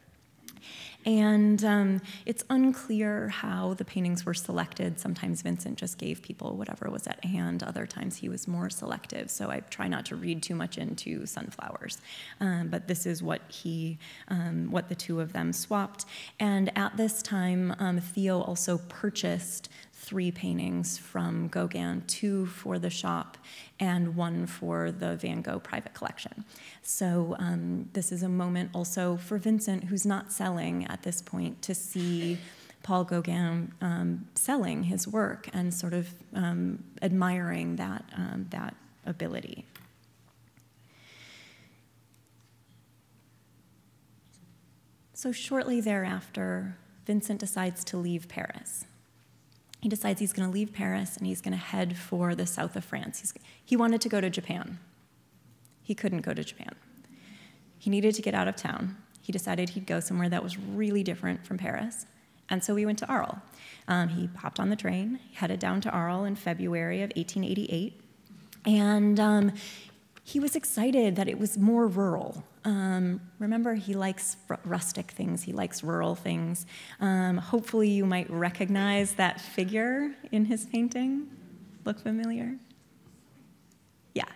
And it's unclear how the paintings were selected. Sometimes Vincent just gave people whatever was at hand. Other times he was more selective. So I try not to read too much into sunflowers. But this is what the 2 of them swapped. And at this time, Theo also purchased 3 paintings from Gauguin, 2 for the shop and 1 for the Van Gogh private collection. So this is a moment also for Vincent, who's not selling at this point, to see Paul Gauguin selling his work and sort of admiring that ability. So shortly thereafter, Vincent decides to leave Paris. He decides he's going to leave Paris and he's going to head for the south of France. He wanted to go to Japan. He couldn't go to Japan. He needed to get out of town. He decided he'd go somewhere that was really different from Paris. And so we went to Arles. He hopped on the train, headed down to Arles in February of 1888. And he was excited that it was more rural. Remember, he likes rustic things. He likes rural things. Hopefully you might recognize that figure in his painting. Look familiar? Yeah.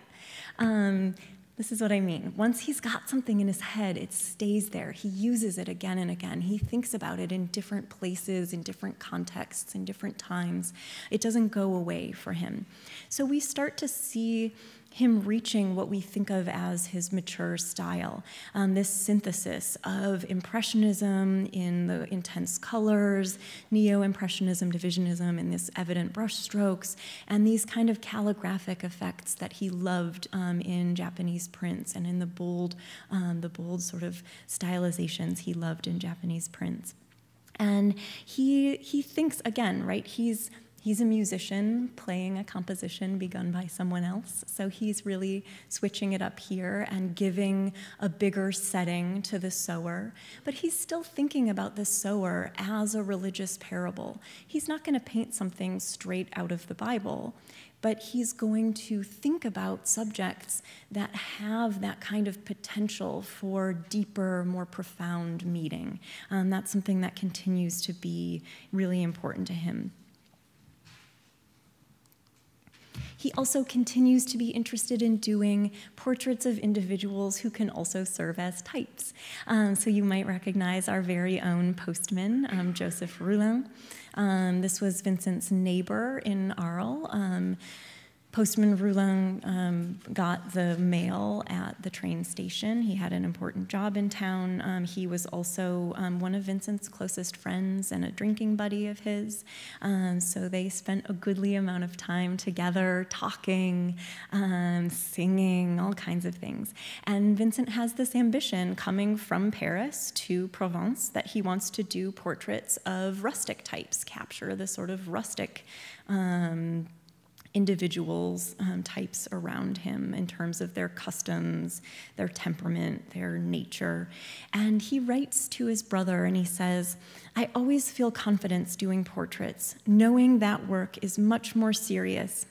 This is what I mean. Once he's got something in his head, it stays there. He uses it again and again. He thinks about it in different places, in different contexts, in different times. It doesn't go away for him. So we start to see him reaching what we think of as his mature style, this synthesis of Impressionism in the intense colors, Neo-Impressionism, Divisionism in this evident brushstrokes, and these kind of calligraphic effects that he loved in Japanese prints and in the bold sort of stylizations he loved in Japanese prints. And he thinks, again, right, He's a musician playing a composition begun by someone else, so he's really switching it up here and giving a bigger setting to the sower. But he's still thinking about the sower as a religious parable. He's not going to paint something straight out of the Bible, but he's going to think about subjects that have that kind of potential for deeper, more profound meaning. That's something that continues to be really important to him. He also continues to be interested in doing portraits of individuals who can also serve as types. So you might recognize our very own postman, Joseph Roulin. This was Vincent's neighbor in Arles. Postman Roulin got the mail at the train station. He had an important job in town. He was also one of Vincent's closest friends and a drinking buddy of his. So they spent a goodly amount of time together, talking, singing, all kinds of things. And Vincent has this ambition coming from Paris to Provence that he wants to do portraits of rustic types, capture the sort of rustic individuals, types around him in terms of their customs, their temperament, their nature. And he writes to his brother and he says, "I always feel confidence doing portraits, knowing that work is much more serious.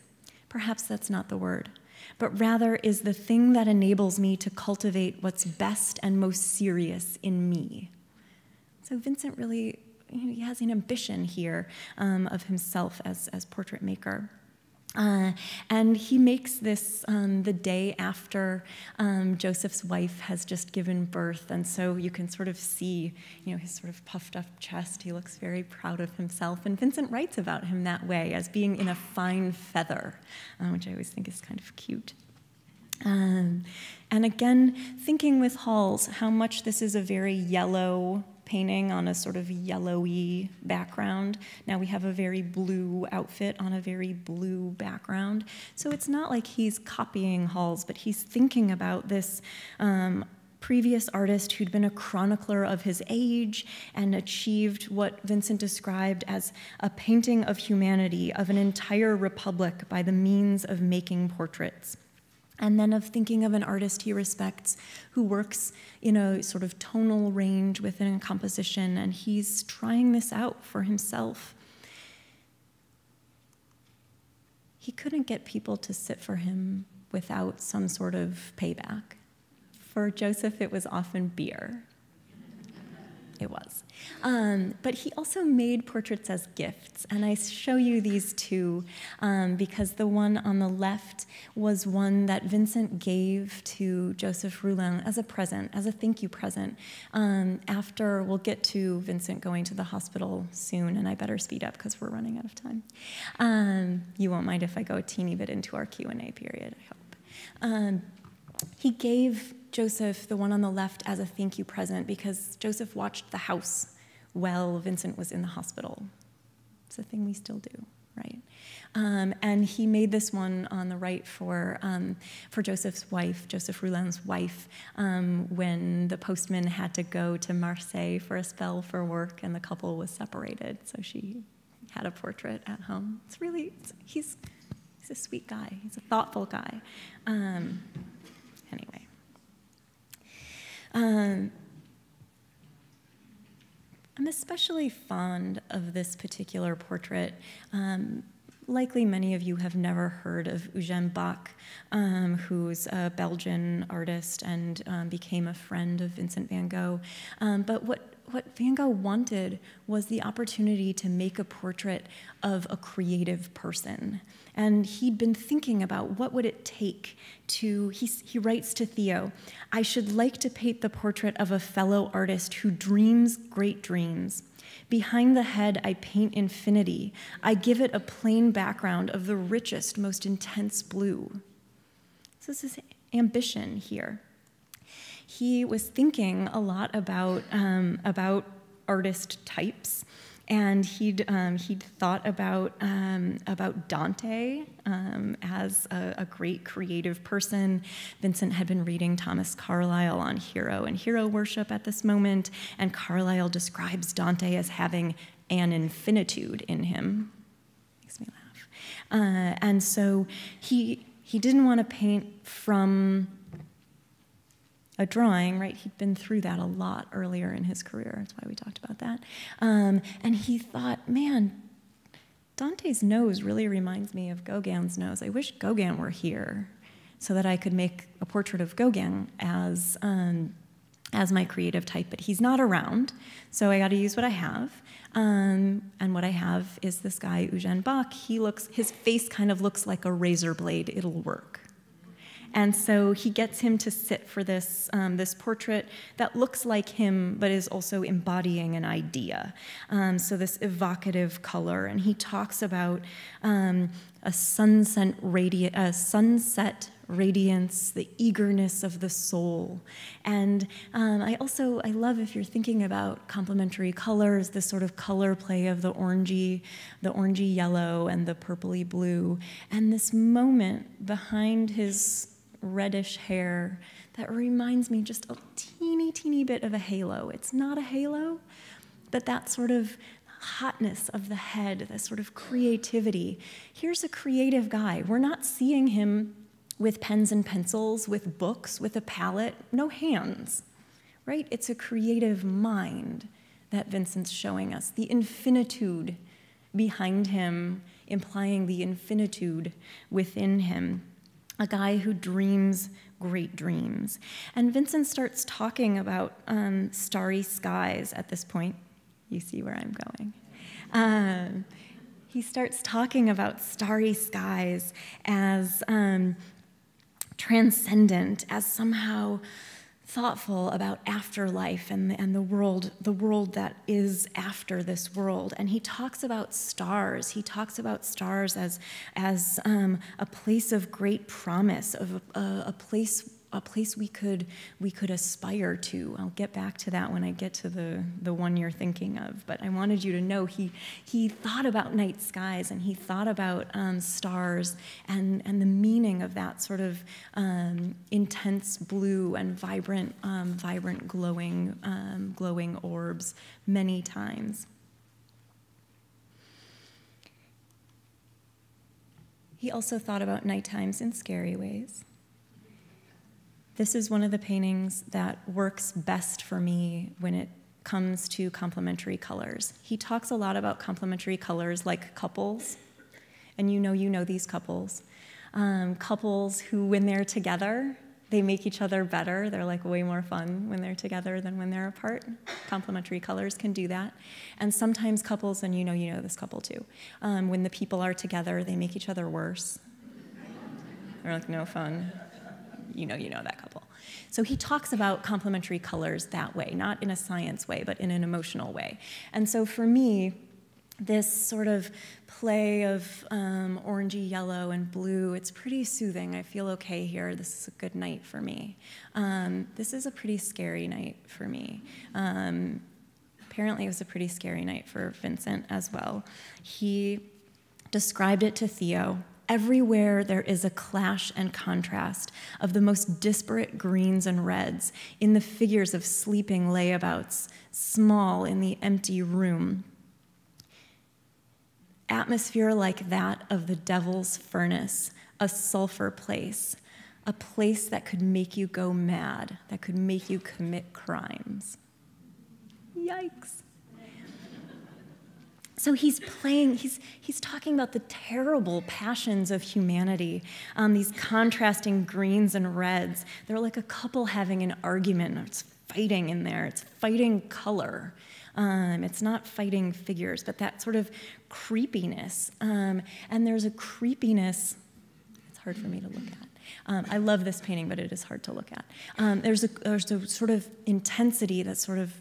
Perhaps that's not the word, but rather is the thing that enables me to cultivate what's best and most serious in me." So Vincent really, he has an ambition here of himself as portrait maker. And he makes this the day after Joseph's wife has just given birth, and so you can sort of see, his sort of puffed up chest. He looks very proud of himself, and Vincent writes about him that way, as being in a fine feather, which I always think is kind of cute. And again, thinking with Halls, how much this is a very yellow painting on a sort of yellowy background. Now we have a very blue outfit on a very blue background. So it's not like he's copying Halls, but he's thinking about this previous artist who'd been a chronicler of his age and achieved what Vincent described as a painting of humanity, of an entire republic by the means of making portraits. And then of thinking of an artist he respects who works in a sort of tonal range within a composition, and he's trying this out for himself. He couldn't get people to sit for him without some sort of payback. For Joseph, it was often beer. It was. But he also made portraits as gifts, and I show you these two because the one on the left was one that Vincent gave to Joseph Roulin as a present, as a thank you present. After, we'll get to Vincent going to the hospital soon, and I better speed up because we're running out of time. You won't mind if I go a teeny bit into our Q&A period, I hope. He gave Joseph the one on the left as a thank you present because Joseph watched the house while Vincent was in the hospital. It's a thing we still do, right? And he made this one on the right for Joseph's wife, Joseph Roulin's wife, when the postman had to go to Marseille for a spell for work and the couple was separated. So she had a portrait at home. It's really, he's a sweet guy. He's a thoughtful guy. Anyway. I'm especially fond of this particular portrait. Likely many of you have never heard of Eugen Bach, who's a Belgian artist and became a friend of Vincent van Gogh. But what Van Gogh wanted was the opportunity to make a portrait of a creative person. And he'd been thinking about what would it take to, he writes to Theo, I should like to paint the portrait of a fellow artist who dreams great dreams. Behind the head, I paint infinity. I give it a plain background of the richest, most intense blue. So this is ambition here. He was thinking a lot about artist types, and he'd thought about Dante as a great creative person. Vincent had been reading Thomas Carlyle on hero and hero worship at this moment, and Carlyle describes Dante as having an infinitude in him. Makes me laugh. And so he didn't want to paint from a drawing, right? He'd been through that a lot earlier in his career. That's why we talked about that. And he thought, man, Dante's nose really reminds me of Gauguin's nose. I wish Gauguin were here so that I could make a portrait of Gauguin as my creative type, but he's not around, so I got to use what I have. And what I have is this guy, Eugen Bach. His face kind of looks like a razor blade. It'll work. And so he gets him to sit for this, this portrait that looks like him, but is also embodying an idea. So this evocative color. And he talks about a sunset radiance, the eagerness of the soul. And I love, if you're thinking about complementary colors, this sort of color play of the orangey yellow and the purpley blue, and this moment behind his reddish hair that reminds me just a teeny bit of a halo. It's not a halo, but that sort of hotness of the head, that sort of creativity. Here's a creative guy. We're not seeing him with pens and pencils, with books, with a palette, no hands, right? It's a creative mind that Vincent's showing us. The infinitude behind him, implying the infinitude within him. A guy who dreams great dreams. And Vincent starts talking about starry skies at this point. You see where I'm going. He starts talking about starry skies as transcendent, as somehow thoughtful about afterlife and the world that is after this world. And he talks about stars. He talks about stars as a place of great promise, of a place we could aspire to. I'll get back to that when I get to the one you're thinking of. But I wanted you to know he thought about night skies, and he thought about stars and the meaning of that sort of intense blue and vibrant glowing orbs many times. He also thought about night times in scary ways. This is one of the paintings that works best for me when it comes to complementary colors. He talks a lot about complementary colors like couples, and you know these couples. Couples who, when they're together, They make each other better. They're like way more fun when they're together than when they're apart. Complementary colors can do that. And sometimes couples, and you know this couple too, when the people are together, they make each other worse. They're like, no fun. You know that couple. So he talks about complementary colors that way, not in a science way, but in an emotional way. And so for me, this sort of play of orangey yellow and blue, it's pretty soothing. I feel okay here. This is a good night for me. This is a pretty scary night for me. Apparently it was a pretty scary night for Vincent as well. He described it to Theo. Everywhere there is a clash and contrast of the most disparate greens and reds in the figures of sleeping layabouts, small in the empty room. Atmosphere like that of the devil's furnace, a sulfur place, a place that could make you go mad, that could make you commit crimes. Yikes. So he's talking about the terrible passions of humanity, these contrasting greens and reds. They're like a couple having an argument. It's fighting in there. It's fighting color. It's not fighting figures, but that sort of creepiness. And there's a creepiness, it's hard for me to look at. I love this painting, but it is hard to look at. There's a sort of intensity, that sort of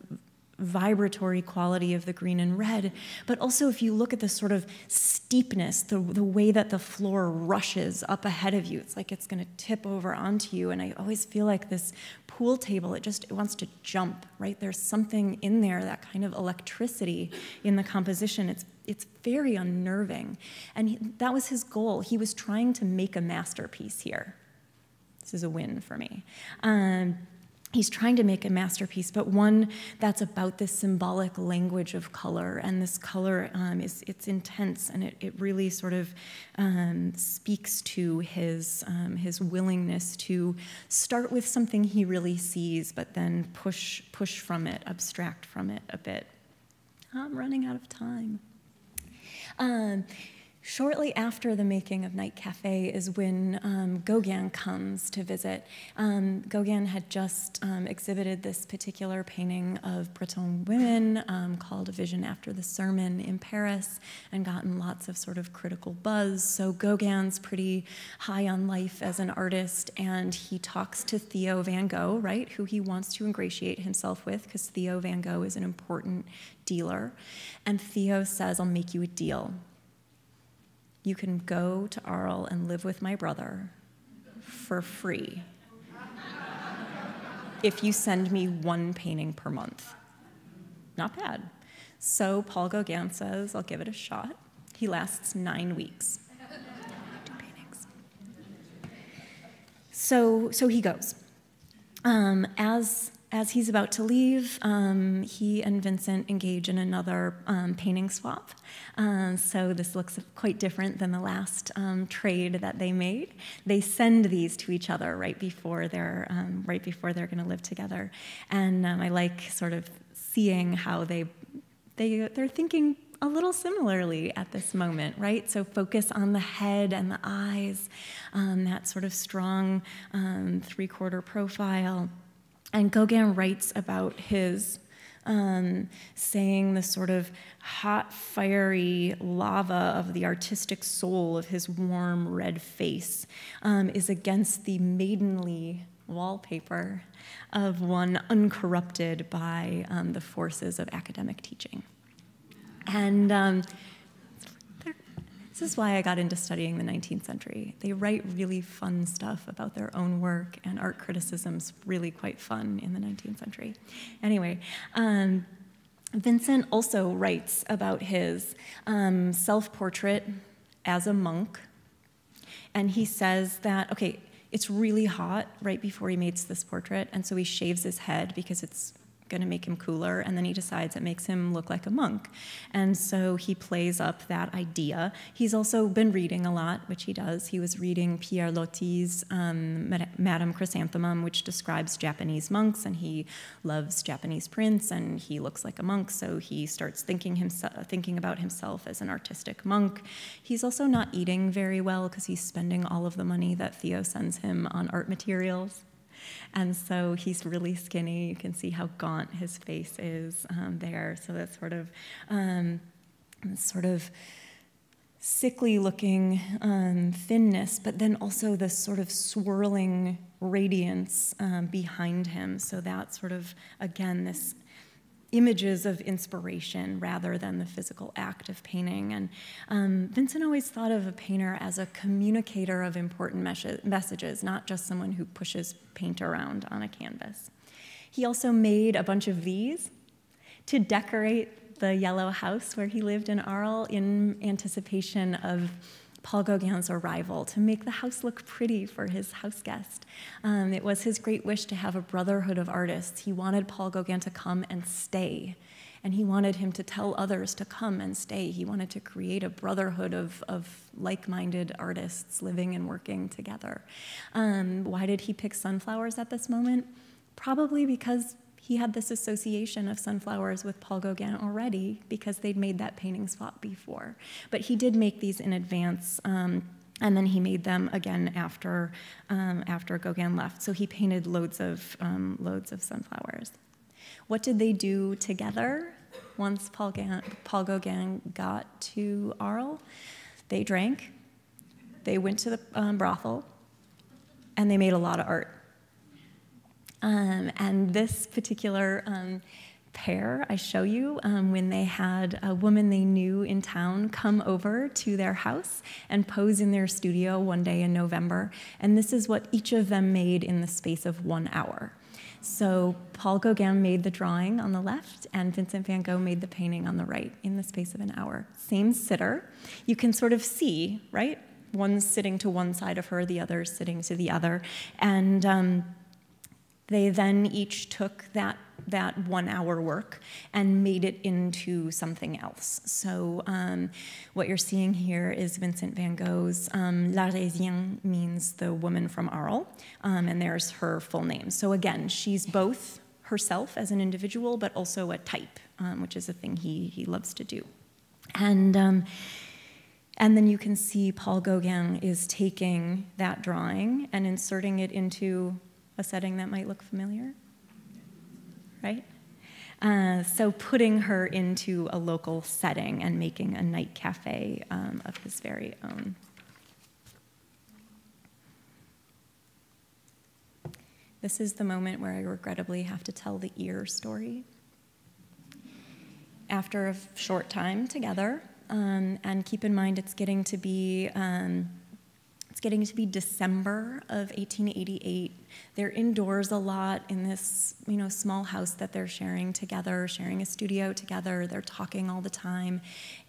vibratory quality of the green and red, but also if you look at the sort of steepness, the way that the floor rushes up ahead of you, it's like it's going to tip over onto you. And I always feel like this pool table, it wants to jump, right? There's something in there, that kind of electricity in the composition. It's very unnerving. And that was his goal. He was trying to make a masterpiece here. This is a win for me. He's trying to make a masterpiece, but one that's about this symbolic language of color, and this color it's intense, and it really sort of speaks to his willingness to start with something he really sees, but then push from it, abstract from it a bit. I'm running out of time. Shortly after the making of Night Cafe is when Gauguin comes to visit. Gauguin had just exhibited this particular painting of Breton women called A Vision After the Sermon in Paris, and gotten lots of sort of critical buzz. So Gauguin's pretty high on life as an artist, and he talks to Theo van Gogh, right, who he wants to ingratiate himself with, because Theo van Gogh is an important dealer. And Theo says, I'll make you a deal. You can go to Arles and live with my brother for free if you send me one painting per month. Not bad. So Paul Gauguin says, I'll give it a shot. He lasts 9 weeks. 2 paintings. So he goes. As he's about to leave, he and Vincent engage in another painting swap. So this looks quite different than the last trade that they made. They send these to each other right before they're going to live together, and I like sort of seeing how they're thinking a little similarly at this moment, right? So focus on the head and the eyes, that sort of strong three-quarter profile. And Gauguin writes about his saying the sort of hot, fiery lava of the artistic soul of his warm red face is against the maidenly wallpaper of one uncorrupted by the forces of academic teaching. And this is why I got into studying the 19th century. They write really fun stuff about their own work, and art criticism's really quite fun in the 19th century. Anyway, Vincent also writes about his self-portrait as a monk, and he says that, okay, it's really hot right before he makes this portrait, and so he shaves his head because it's going to make him cooler, and then he decides it makes him look like a monk. And so he plays up that idea. He's also been reading a lot, which he does. He was reading Pierre Loti's Madame Chrysanthemum, which describes Japanese monks, and he loves Japanese prints, and he looks like a monk, so he starts thinking about himself as an artistic monk. He's also not eating very well because he's spending all of the money that Theo sends him on art materials. And so he's really skinny. You can see how gaunt his face is there. So that's sort of sickly-looking thinness, but then also this sort of swirling radiance behind him. So that sort of, again, this images of inspiration rather than the physical act of painting. And Vincent always thought of a painter as a communicator of important messages, not just someone who pushes paint around on a canvas. He also made a bunch of these to decorate the yellow house where he lived in Arles in anticipation of Paul Gauguin's arrival, to make the house look pretty for his house guest. It was his great wish to have a brotherhood of artists. He wanted Paul Gauguin to come and stay, and he wanted him to tell others to come and stay. He wanted to create a brotherhood of like-minded artists living and working together. Why did he pick sunflowers at this moment? Probably because he had this association of sunflowers with Paul Gauguin already, because they'd made that painting swap before. But he did make these in advance, and then he made them again after Gauguin left. So he painted loads of sunflowers. What did they do together once Paul Gauguin got to Arles? They drank, they went to the brothel, and they made a lot of art. And this particular Pere, I show you, when they had a woman they knew in town come over to their house and pose in their studio one day in November. And this is what each of them made in the space of 1 hour. So Paul Gauguin made the drawing on the left, and Vincent van Gogh made the painting on the right in the space of an hour. Same sitter. You can sort of see, right? One's sitting to one side of her, the other's sitting to the other. And they then each took that 1 hour work and made it into something else. So what you're seeing here is Vincent van Gogh's L'Arlésienne means the woman from Arles, and there's her full name. So again, she's both herself as an individual, but also a type, which is a thing he loves to do. And then you can see Paul Gauguin is taking that drawing and inserting it into a setting that might look familiar, right? So putting her into a local setting and making a night cafe of his very own. This is the moment where I regrettably have to tell the ear story. After a short time together, and keep in mind it's getting to be December of 1888. They're indoors a lot in this, small house that they're sharing together, sharing a studio together. They're talking all the time,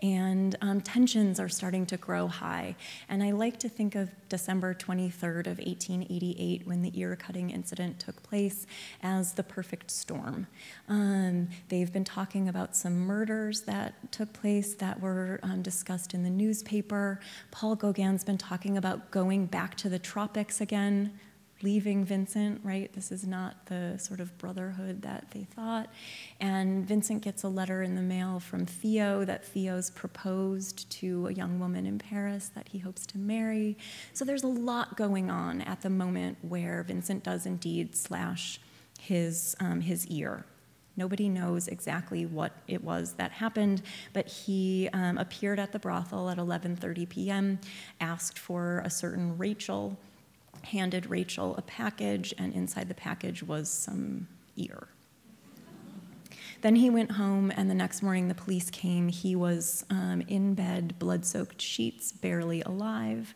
and tensions are starting to grow high. And I like to think of December 23rd of 1888, when the ear-cutting incident took place, as the perfect storm. They've been talking about some murders that took place that were discussed in the newspaper. Paul Gauguin's been talking about going back to the tropics again, leaving Vincent, right? This is not the sort of brotherhood that they thought. And Vincent gets a letter in the mail from Theo that Theo's proposed to a young woman in Paris that he hopes to marry. So there's a lot going on at the moment where Vincent does indeed slash his ear. Nobody knows exactly what it was that happened, but he appeared at the brothel at 11:30 p.m., asked for a certain Rachel, handed Rachel a package, and inside the package was some ear. Then he went home, and the next morning the police came. He was in bed, blood-soaked sheets, barely alive,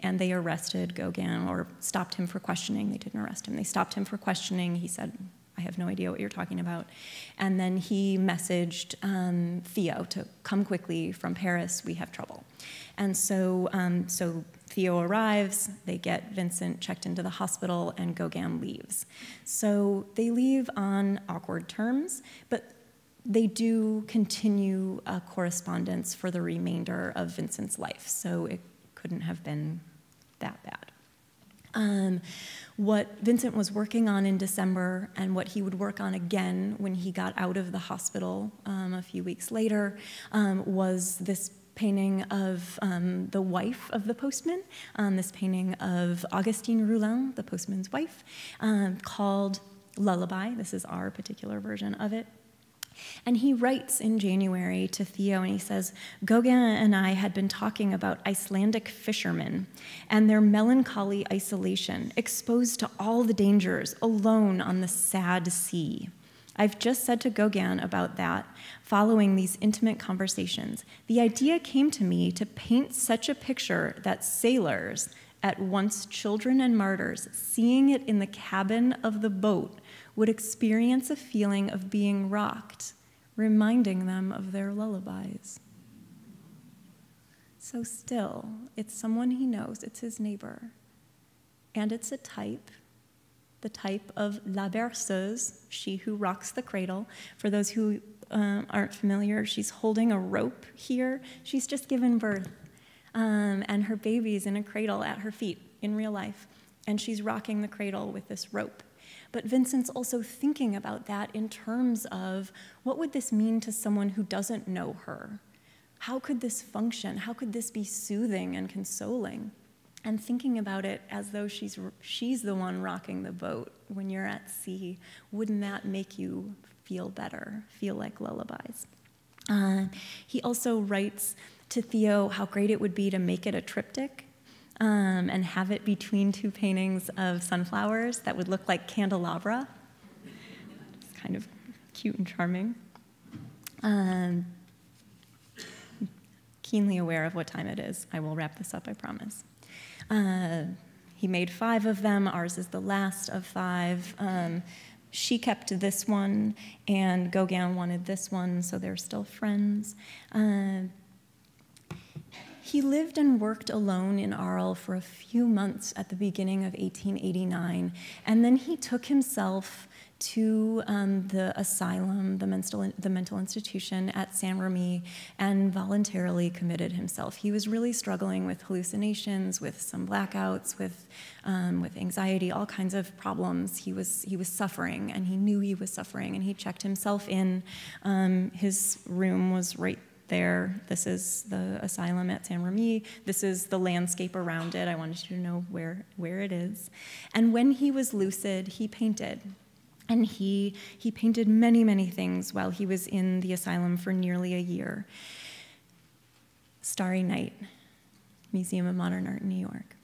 and they arrested Gauguin, or stopped him for questioning. They didn't arrest him. They stopped him for questioning. He said, "I have no idea what you're talking about." And then he messaged Theo to come quickly from Paris, we have trouble. And so Theo arrives, they get Vincent checked into the hospital, and Gauguin leaves. So they leave on awkward terms, but they do continue a correspondence for the remainder of Vincent's life, so it couldn't have been that bad. What Vincent was working on in December, and what he would work on again when he got out of the hospital a few weeks later, was this painting of the wife of the postman, this painting of Augustine Roulin, the postman's wife, called Lullaby. This is our particular version of it. And he writes in January to Theo, and he says, Gogh and I had been talking about Icelandic fishermen and their melancholy isolation, exposed to all the dangers, alone on the sad sea. I've just said to Gogh about that, following these intimate conversations. The idea came to me to paint such a picture that sailors, at once children and martyrs, seeing it in the cabin of the boat, would experience a feeling of being rocked, reminding them of their lullabies. So still, it's someone he knows, it's his neighbor, and it's a type, the type of la berceuse, she who rocks the cradle. For those who aren't familiar, she's holding a rope here. She's just given birth, and her baby's in a cradle at her feet in real life, and she's rocking the cradle with this rope. But Vincent's also thinking about that in terms of what would this mean to someone who doesn't know her? How could this function? How could this be soothing and consoling? And thinking about it as though she's the one rocking the boat when you're at sea, wouldn't that make you feel better, feel like lullabies? He also writes to Theo how great it would be to make it a triptych, and have it between two paintings of sunflowers that would look like candelabra. It's kind of cute and charming. Keenly aware of what time it is. I will wrap this up, I promise. He made 5 of them. Ours is the last of 5. She kept this one, and Gauguin wanted this one, so they're still friends. He lived and worked alone in Arles for a few months at the beginning of 1889, and then he took himself to the asylum, the mental institution at Saint-Remy, and voluntarily committed himself. He was really struggling with hallucinations, with some blackouts, with anxiety, all kinds of problems. He was suffering, and he knew he was suffering, and he checked himself in. His room was right there. This is the asylum at Saint-Remy. This is the landscape around it. I wanted you to know where it is. And when he was lucid, he painted. And he painted many, many things while he was in the asylum for nearly a year. Starry Night, Museum of Modern Art in New York.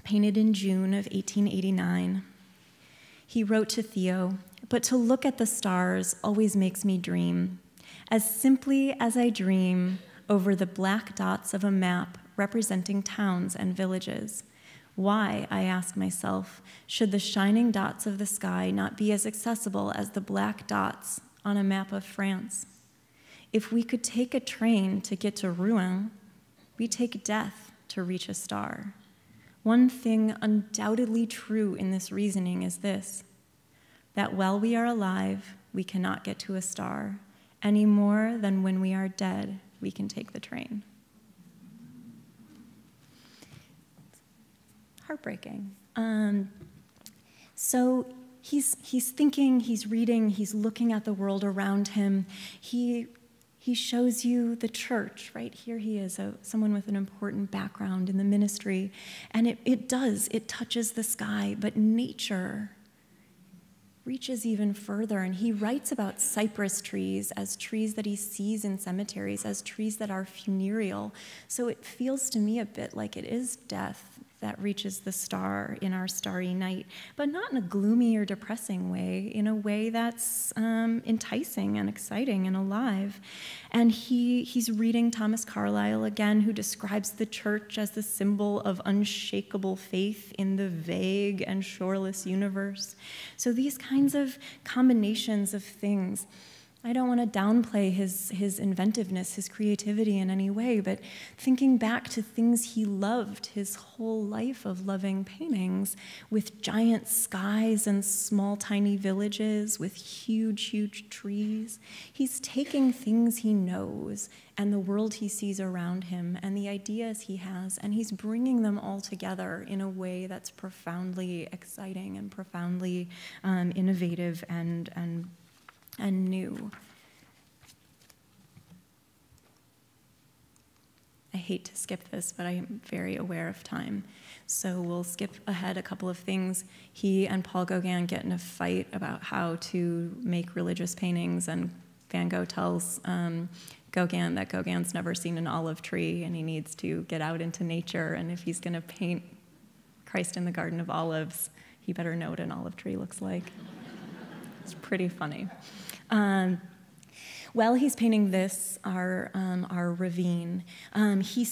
Painted in June of 1889. He wrote to Theo, "But to look at the stars always makes me dream. As simply as I dream over the black dots of a map representing towns and villages. Why, I ask myself, should the shining dots of the sky not be as accessible as the black dots on a map of France? If we could take a train to get to Rouen, we take death to reach a star. One thing undoubtedly true in this reasoning is this, that while we are alive, we cannot get to a star, any more than when we are dead, we can take the train." Heartbreaking. So he's thinking, he's reading, he's looking at the world around him. He shows you the church, right? Here he is, someone with an important background in the ministry. And it touches the sky, but nature reaches even further, and he writes about cypress trees as trees that he sees in cemeteries, as trees that are funereal. So it feels to me a bit like it is death that reaches the star in our starry night, but not in a gloomy or depressing way, in a way that's enticing and exciting and alive. And he's reading Thomas Carlyle again, who describes the church as the symbol of unshakable faith in the vague and shoreless universe. So these kinds of combinations of things, I don't want to downplay his inventiveness, his creativity in any way, but thinking back to things he loved, his whole life of loving paintings, with giant skies and small, tiny villages, with huge, huge trees. He's taking things he knows and the world he sees around him and the ideas he has, and he's bringing them all together in a way that's profoundly exciting and profoundly innovative and new. I hate to skip this, but I am very aware of time. So we'll skip ahead a couple of things. He and Paul Gauguin get in a fight about how to make religious paintings, and Van Gogh tells Gauguin that Gauguin's never seen an olive tree and he needs to get out into nature, and if he's going to paint Christ in the Garden of Olives, he better know what an olive tree looks like. It's pretty funny. While he's painting this, our ravine, he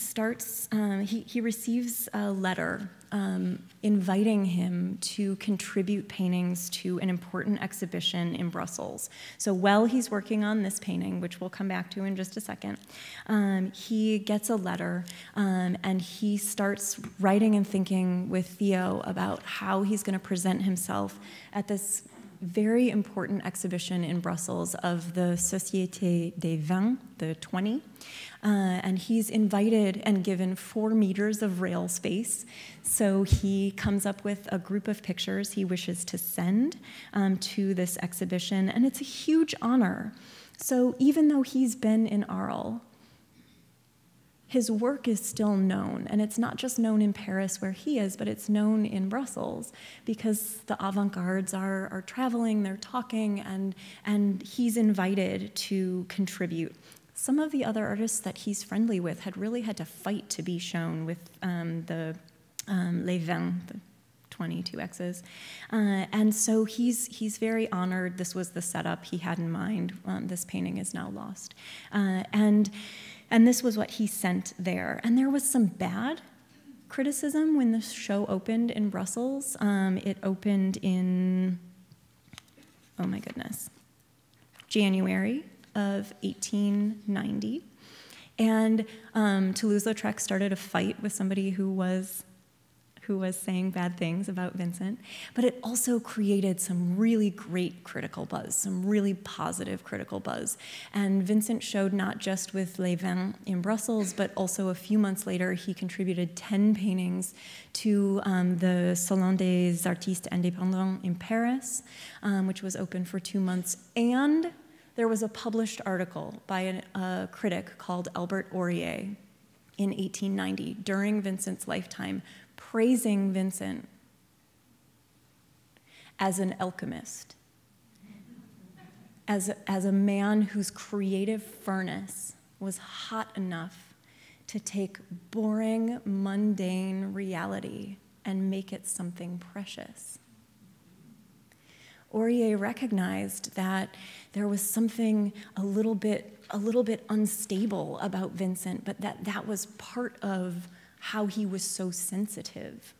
receives a letter inviting him to contribute paintings to an important exhibition in Brussels. So while he's working on this painting, which we'll come back to in just a second, he gets a letter and he starts writing and thinking with Theo about how he's going to present himself at this very important exhibition in Brussels of the Société des Vins, the 20. And he's invited and given 4 meters of rail space. So he comes up with a group of pictures he wishes to send to this exhibition. And it's a huge honor. So even though he's been in Arles, his work is still known, and it's not just known in Paris where he is, but it's known in Brussels because the avant-gardes are traveling, they're talking, and he's invited to contribute. Some of the other artists that he's friendly with had really had to fight to be shown with the Les Vins, the 22 X's. And so he's very honored. This was the setup he had in mind. This painting is now lost. And this was what he sent there. And there was some bad criticism when the show opened in Brussels. It opened in, oh my goodness, January of 1890. And Toulouse-Lautrec started a fight with somebody who was saying bad things about Vincent, but it also created some really great critical buzz, some really positive critical buzz. And Vincent showed not just with Les Vins in Brussels, but also a few months later, he contributed 10 paintings to the Salon des Artistes Indépendants in Paris, which was open for 2 months. And there was a published article by a critic called Albert Aurier in 1890 during Vincent's lifetime, praising Vincent as an alchemist, as a man whose creative furnace was hot enough to take boring, mundane reality and make it something precious. Aurier recognized that there was something a little bit unstable about Vincent, but that was part of how he was so sensitive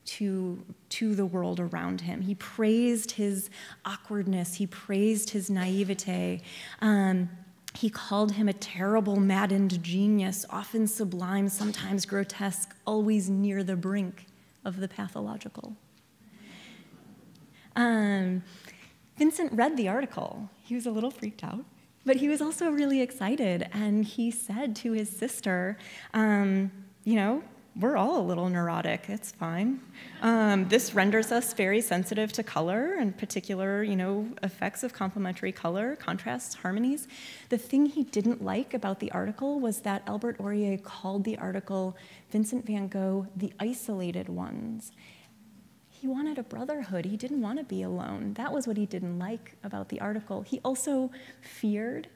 to the world around him. He praised his awkwardness. He praised his naivete. He called him a terrible, maddened genius, often sublime, sometimes grotesque, always near the brink of the pathological. Vincent read the article. He was a little freaked out, but he was also really excited, and he said to his sister, you know, we're all a little neurotic, it's fine. This renders us very sensitive to color and particular, effects of complementary color, contrasts, harmonies. The thing he didn't like about the article was that Albert Aurier called the article Vincent van Gogh the isolated ones. He wanted a brotherhood. He didn't want to be alone. That was what he didn't like about the article. He also feared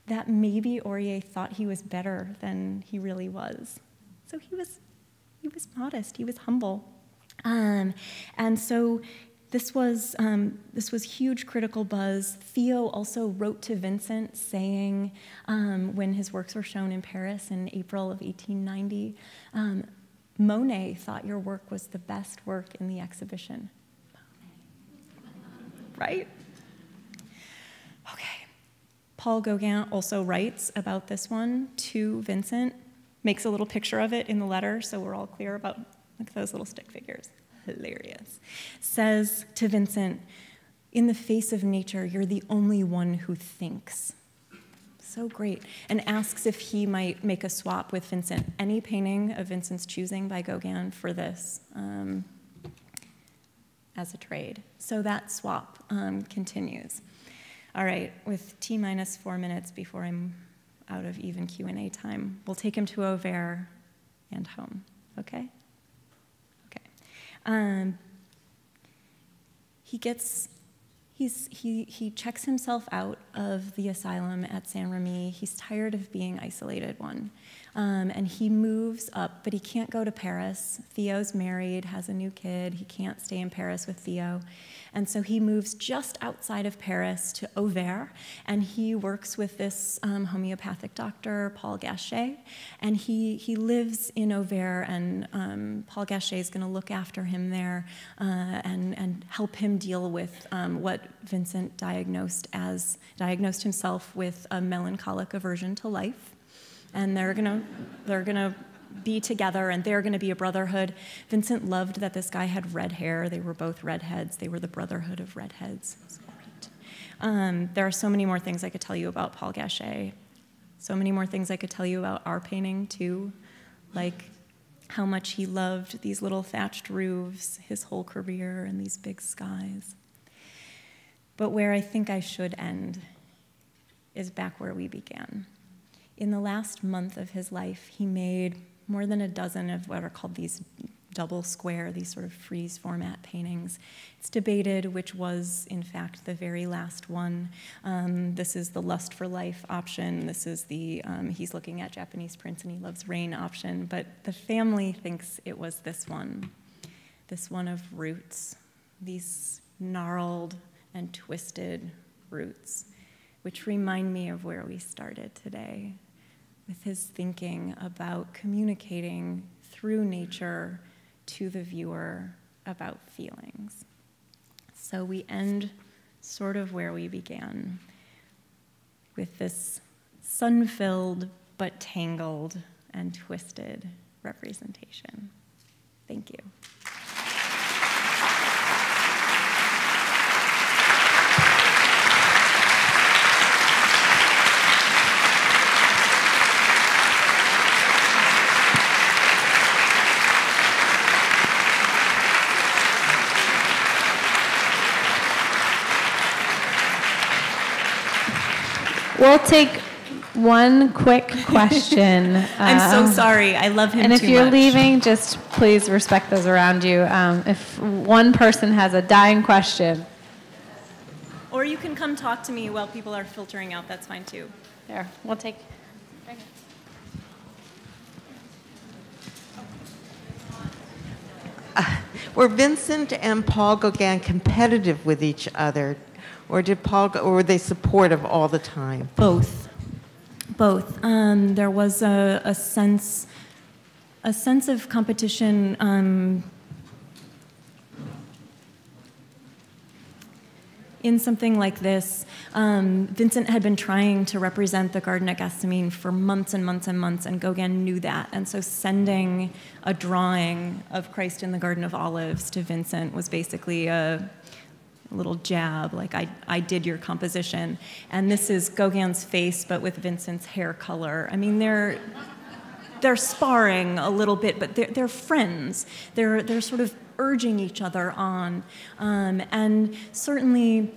that maybe Aurier thought he was better than he really was. So he was modest, he was humble. And so this was huge critical buzz. Theo also wrote to Vincent saying, when his works were shown in Paris in April of 1890, Monet thought your work was the best work in the exhibition. Right? Okay. Paul Gauguin also writes about this one to Vincent, makes a little picture of it in the letter so we're all clear about, look at those little stick figures, hilarious. Says to Vincent, in the face of nature, you're the only one who thinks. So great. And asks if he might make a swap with Vincent. Any painting of Vincent's choosing by Gauguin for this as a trade. So that swap continues. All right, with T-4 minutes before I'm out of even Q&A time. We'll take him to Auvers and home, okay? Okay. He checks himself out of the asylum at Saint-Remy. He's tired of being isolated one. And he moves up, but he can't go to Paris. Theo's married, has a new kid. He can't stay in Paris with Theo. And so he moves just outside of Paris to Auvers, and he works with this homeopathic doctor, Paul Gachet, and he lives in Auvers, and Paul Gachet is going to look after him there and help him deal with what Vincent diagnosed himself with a melancholic aversion to life. And they're gonna be together, and they're gonna be a brotherhood. Vincent loved that this guy had red hair. They were both redheads. They were the brotherhood of redheads. It was great. There are so many more things I could tell you about Paul Gachet. So many more things I could tell you about our painting too, like how much he loved these little thatched roofs his whole career and these big skies. But where I think I should end is back where we began. In the last month of his life, he made more than a dozen of what are called these double square, these sort of freeze format paintings. It's debated which was, in fact, the very last one. This is the Lust for Life option. This is the he's looking at Japanese prints and he loves rain option. But the family thinks it was this one of roots, these gnarled and twisted roots, which remind me of where we started today, with his thinking about communicating through nature to the viewer about feelings. So we end sort of where we began, with this sun-filled but tangled and twisted representation. Thank you. We'll take one quick question. I'm so sorry. I love him too much. And if you're leaving, just please respect those around you. If one person has a dying question. Or you can come talk to me while people are filtering out. That's fine too. There, we'll take. Were Vincent and Paul Gauguin competitive with each other? Or were they supportive all the time? Both. There was a sense of competition in something like this. Vincent had been trying to represent the garden at Gethsemane for months and months and months, and Gauguin knew that. And so sending a drawing of Christ in the Garden of Olives to Vincent was basically a little jab, like I did your composition. And this is Gauguin's face, but with Vincent's hair color. I mean, they're sparring a little bit, but they're friends. They're sort of urging each other on. And certainly,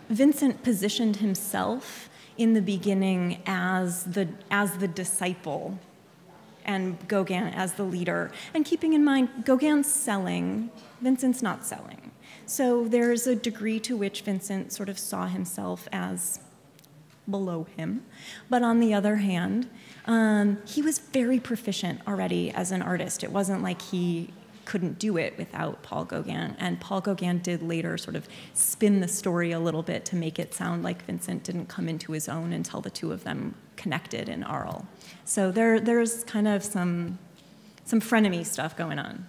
Vincent positioned himself in the beginning as the disciple, and Gauguin as the leader. And keeping in mind, Gauguin's selling, Vincent's not selling. So there's a degree to which Vincent sort of saw himself as below him. But on the other hand, he was very proficient already as an artist. It wasn't like he couldn't do it without Paul Gauguin. And Paul Gauguin did later sort of spin the story a little bit to make it sound like Vincent didn't come into his own until the two of them connected in Arles. So there's kind of some frenemy stuff going on.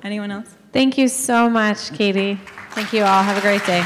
Anyone else? Thank you so much, Katie. Thank you all. Have a great day.